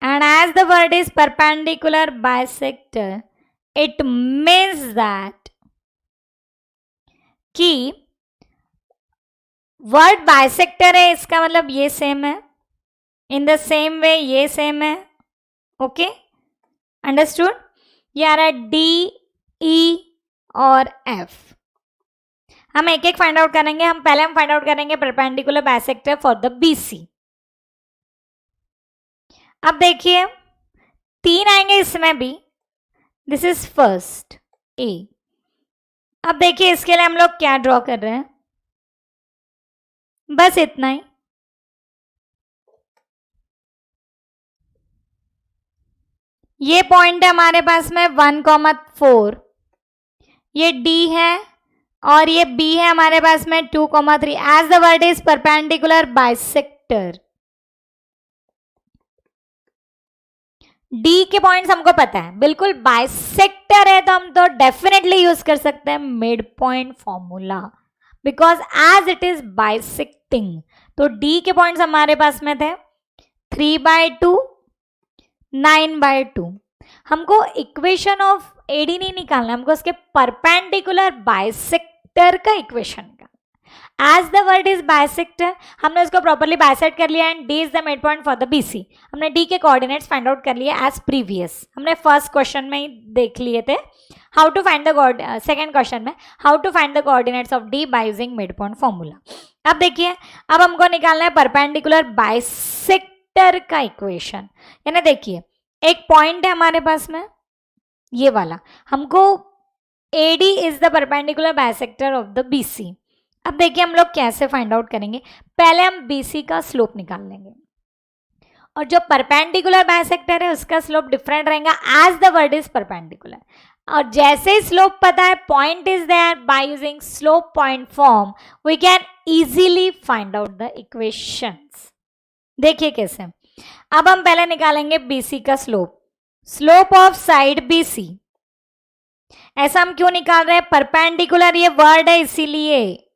and as the word is perpendicular bisector, it means that कि वर्ड बाइसेक्टर है, इसका मतलब ये सेम है. इन द सेम वे ये सेम है. Okay, understood. ये आ रहा है D, E और F. हम एक एक फाइंड आउट करेंगे. हम फाइंड आउट करेंगे perpendicular bisector for the BC. अब देखिए 3 आएंगे इसमें भी. This is first A. अब देखिए इसके लिए हम लोग क्या ड्रॉ कर रहे हैं. बस इतना ही. ये पॉइंट है हमारे पास में 1 4. ये D है और ये B है हमारे पास में 2 3. As the word is perpendicular bisector. D के पॉइंट्स हमको पता है, बिल्कुल बाइसेक्टर है तो हम तो डेफिनेटली यूज कर सकते हैं mid point formula, because as it is bisecting. तो डी के पॉइंट्स हमारे पास में थे 3/2, 9/2। हमको इक्वेशन ऑफ एडी नहीं निकालना, हमको उसके परपेंडिकुलर बाइसेक्टर का इक्वेशन का। As the word is bisector, हमने उसको प्रॉपरली बाइसेक्ट कर लिया and D is the mid point for the BC. हमने डी के कोऑर्डिनेट्स फाइंड आउट कर लिए एज प्रीवियस, हमने फर्स्ट क्वेश्चन में ही देख लिए थे। How to find the second question में how to find the coordinates of D by using mid point formula. अब देखिए, अब हमको निकालना है परपेंडिकुलर बाइसेक्टर का इक्वेशन। यानी देखिए, एक पॉइंट है हमारे पास में ये वाला, हमको AD is the perpendicular bisector of the BC। अब देखिए हम लोग कैसे फाइंड आउट करेंगे, पहले हम BC का स्लोप निकाल लेंगे और जो परपेंडिकुलर बाइसेक्टर है उसका स्लोप डिफरेंट रहेगा as the word is perpendicular. और जैसे ही स्लोप पता है, point is there, by using slope point form we can easily find out the equations. देखिए कैसे, अब हम पहले निकालेंगे BC का slope, slope of side BC। ऐसा हम क्यों निकाल रहे हैं, परपेंडिकुलर ये वर्ड है इसीलिए,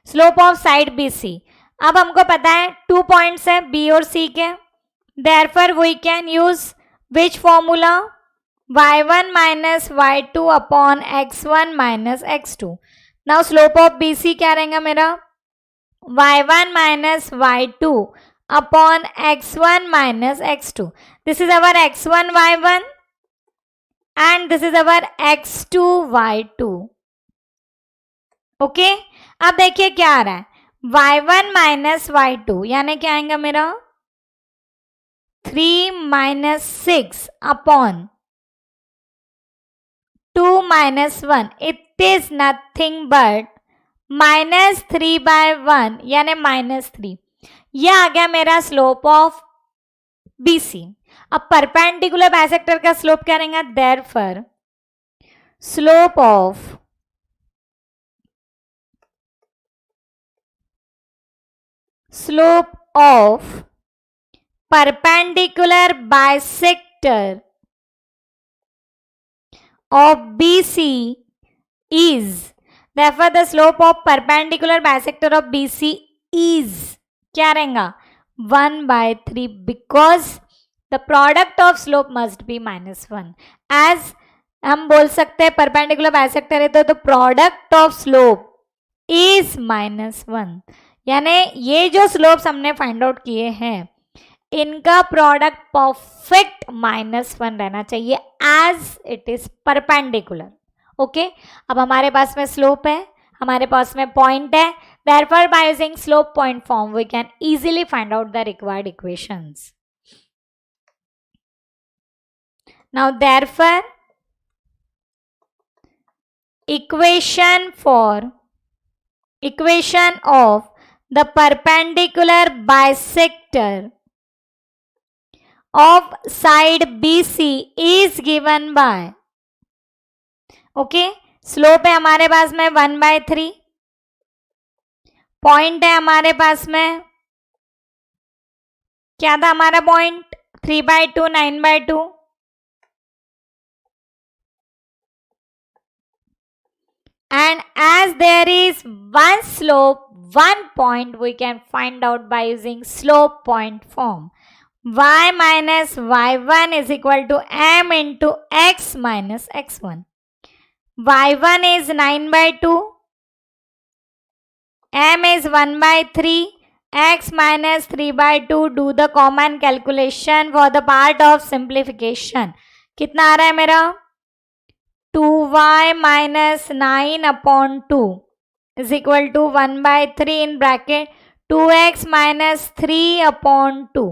स्लोप ऑफ साइड BC। अब हमको पता है 2 पॉइंट्स है B और C के, therefore we can use which formula, y1 minus y2 upon x1 minus x2। Now slope of BC क्या रहेगा मेरा, y1 minus y2 upon x1 minus x2. This is our x1 y1 and this is our x2 y2. Okay, अब देखिए क्या आ रहा है, y1 minus y2 यानी क्या आएगा मेरा 3 minus 6 upon 2 minus 1, it is nothing but -3/1 यानी -3। यह आ गया मेरा स्लोप ऑफ BC। अब परपेंडिकुलर बाइसेक्टर का स्लोप क्या रहेगा, therefore slope of perpendicular bisector of BC is, therefore the slope of perpendicular bisector of BC is क्या रहेगा 1/3, because the product of slope must be -1। as हम बोल सकते हैं परपेंडिकुलर बाइसेक्टर है तो प्रोडक्ट ऑफ स्लोप इज -1, यानी ये जो स्लोप्स हमने फाइंड आउट किए हैं इनका प्रोडक्ट परफेक्ट -1 रहना चाहिए as it is perpendicular. Okay, अब हमारे पास में स्लोप है, हमारे पास में पॉइंट है, therefore by using slope point form we can easily find out the required equations. Now therefore equation of the perpendicular bisector of side BC is given by, okay, slope है हमारे पास में 1/3, point है हमारे पास में क्या था हमारा point 3/2, 9/2, and as there is one slope, one point, we can find out by using slope point form. Y minus y1 is equal to m into x minus x1. y1 is 9/2, m is 1/3, x minus 3/2. Do the common calculation for the part of simplification. कितना आ रहा है मेरा 2y minus 9 upon 2 is equal to 1/3 in bracket 2x minus 3 upon 2.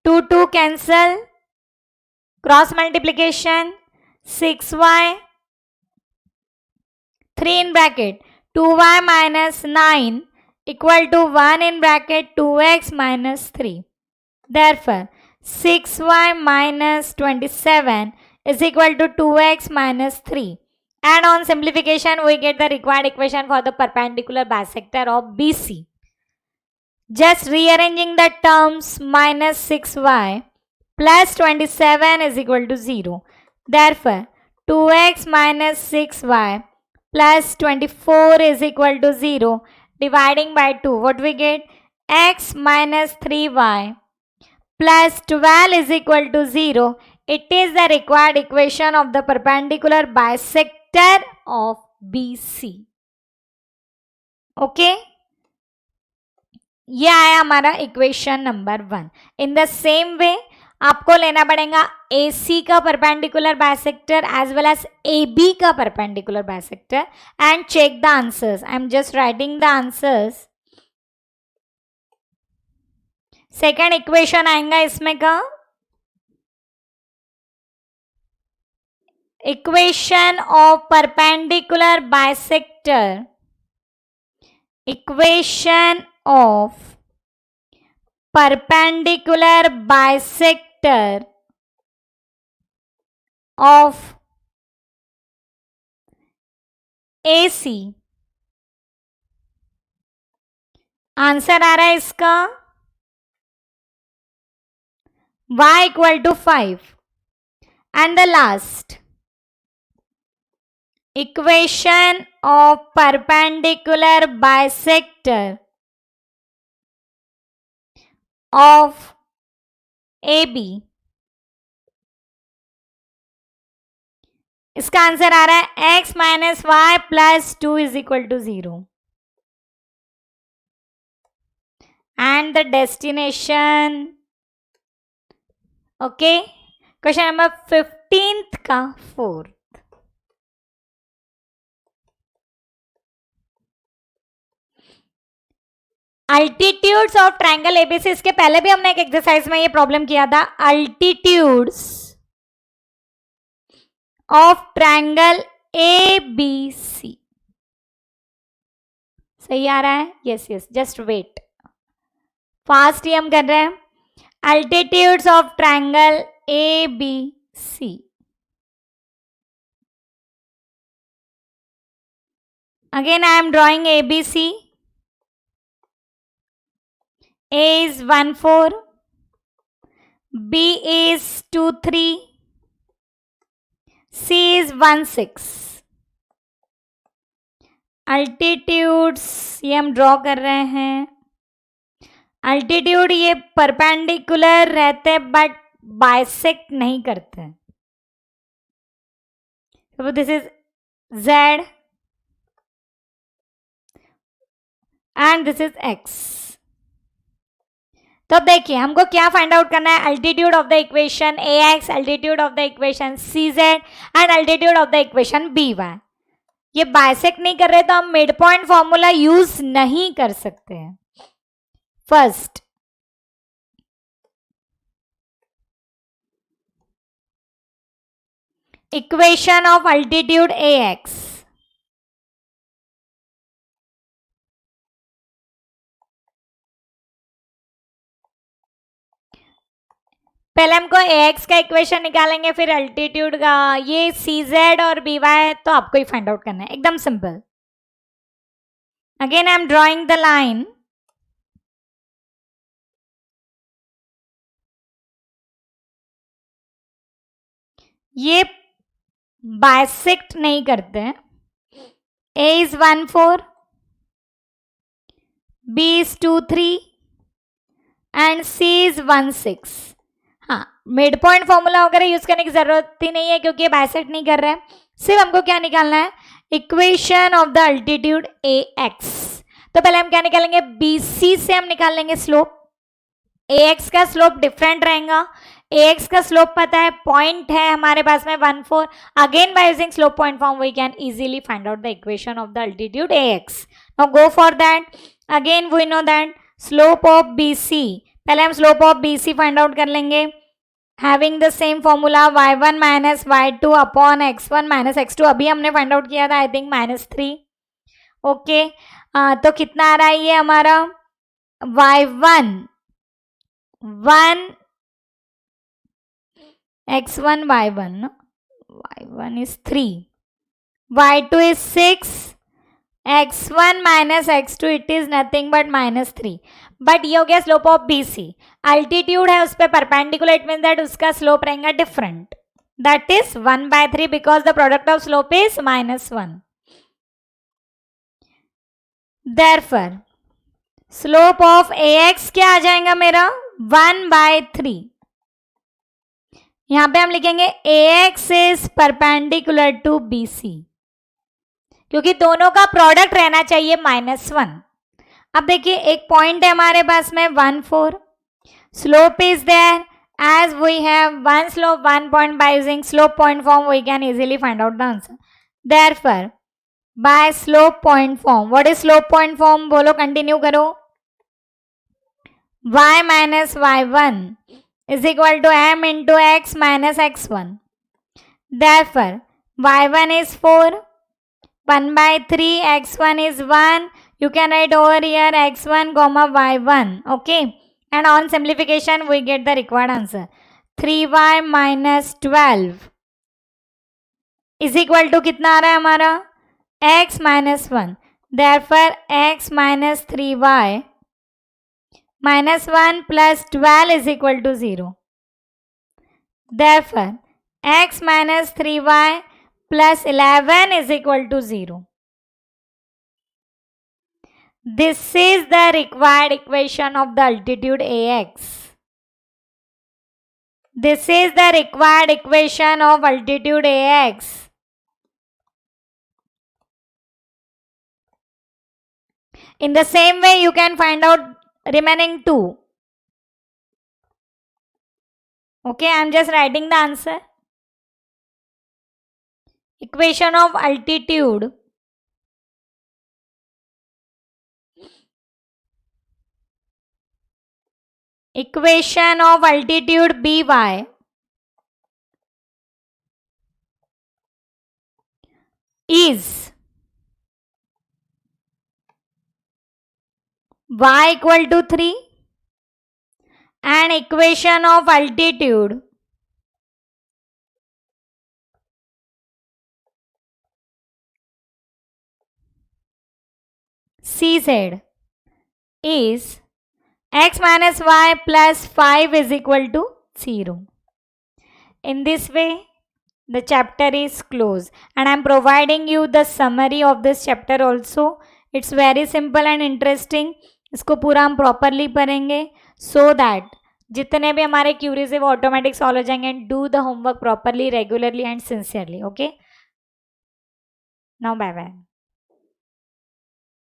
2 cancel, cross multiplication 6y, 3 in bracket 2y minus 9 equal to 1 in bracket 2x minus 3. Therefore 6y minus 27 is equal to 2x minus 3, and on simplification we get the required equation for the perpendicular bisector of BC. Just rearranging the terms, minus 6y plus 27 is equal to 0. Therefore, 2x minus 6y plus 24 is equal to 0. Dividing by 2, what we get? X minus 3y plus 12 is equal to 0. It is the required equation of the perpendicular bisector of BC. Okay? ये आया हमारा equation number 1. In the same way आपको लेना पड़ेगा AC का perpendicular bisector as well as AB का perpendicular bisector and check the answers. I am just writing the answers. Second equation आएगा इसमें का equation of perpendicular bisector, equation of perpendicular bisector of AC. Answer आ रहा है इसका y equal to 5. And the last equation of perpendicular bisector of AB. इसका आंसर आ रहा है x minus y plus 2 is equal to 0. And the destination. Okay, question number 15 का 4. Altitudes of triangle ABC. इसके पहले भी हमने एक एक्सरसाइज में ये प्रॉब्लम किया था. Altitudes of triangle ABC. सही आ रहा है? Yes yes, just wait, fast ही हम कर रहे हैं. Altitudes of triangle ABC. Again I am drawing ABC. A is 1 4, B is 2 3, C is 1 6. Altitudes ये हम ड्रॉ कर रहे हैं. अल्टीट्यूड ये परपेंडिकुलर रहते बट बाइसेक्ट नहीं करते. So this is Z and this is X. तो देखिए हमको क्या फाइंड आउट करना है. Altitude of the equation ax, altitude of the equation cz and altitude of the equation by. ये बाइसेक्ट नहीं कर रहे तो हम मिड पॉइंट फॉर्मूला यूज नहीं कर सकते हैं. First equation of altitude ax. पहले हमको ax का इक्वेशन निकालेंगे, फिर अल्टीट्यूड का. ये cz और by तो आपको ही फाइंड आउट करना है, एकदम simple. Again I am drawing the line. ये बाइसेक्ट नहीं करते हैं. a is 1 4, b is 2 3 and c is 1 6. हाँ, मिड पॉइंट फॉर्मूला वगैरह यूज करने की जरूरत ही नहीं है क्योंकि बाइसेक्ट नहीं कर रहे हैं. सिर्फ हमको क्या निकालना है, equation of the altitude ax. तो पहले हम क्या निकालेंगे, bc से हम निकाल लेंगे स्लोप. ax का स्लोप डिफरेंट रहेगा. ax का स्लोप पता है, पॉइंट है हमारे पास में 1 4. Again by using slope point form we can easily find out the equation of the altitude ax. Now go for that. Again we know that slope of bc. पहले हम slope of BC find out कर लेंगे. Having the same formula y1 minus y2 upon x1 minus x2. अभी हमने find out किया था I think -3. Okay, तो कितना आ रहा है ये हमारा y1 1 x1 y1 y1 is 3, y2 is 6, x1 minus x2 it is nothing but -3, but ये हो गया स्लोप ऑफ BC. अल्टीट्यूड है उस पर परपेंडिकुलर, इट मीन दैट उसका स्लोप रहेगा different, that is 1/3 because the product of slope is -1. Therefore slope of AX क्या आ जाएगा मेरा 1/3. यहां पे हम लिखेंगे AX is perpendicular to BC, क्योंकि दोनों का प्रोडक्ट रहना चाहिए -1. अब देखिए एक पॉइंट है हमारे पास में 1 4, slope is there, as we have one slope 1 point, by using slope point form we can easily find out the answer. Therefore by slope point form, what is slope point form बोलो, continue करो. y minus y1 is equal to m into x minus x1. Therefore y1 is 4, 1/3, x1 is 1. You can write over here x1 comma y1. Okay, and on simplification we get the required answer. 3y minus 12 is equal to कितना आ रहा है हमारा x minus 1. Therefore x minus 3y minus 1 plus 12 is equal to 0. Therefore x minus 3y plus 11 is equal to 0. This is the required equation of the altitude AX. This is the required equation of altitude AX. In the same way you can find out remaining 2. Okay, I am just writing the answer. Equation of altitude BY is y equal to 3 and equation of altitude CZ is x minus y plus 5 is equal to 0. In this way the chapter is closed, and I am providing you the summary of this chapter also. It's very simple and interesting. इसको पूरा हम properly पढ़ेंगे so that जितने भी हमारे curies है वो automatic solve हो जाएंगे. And do the homework properly, regularly and sincerely. Okay, now bye bye.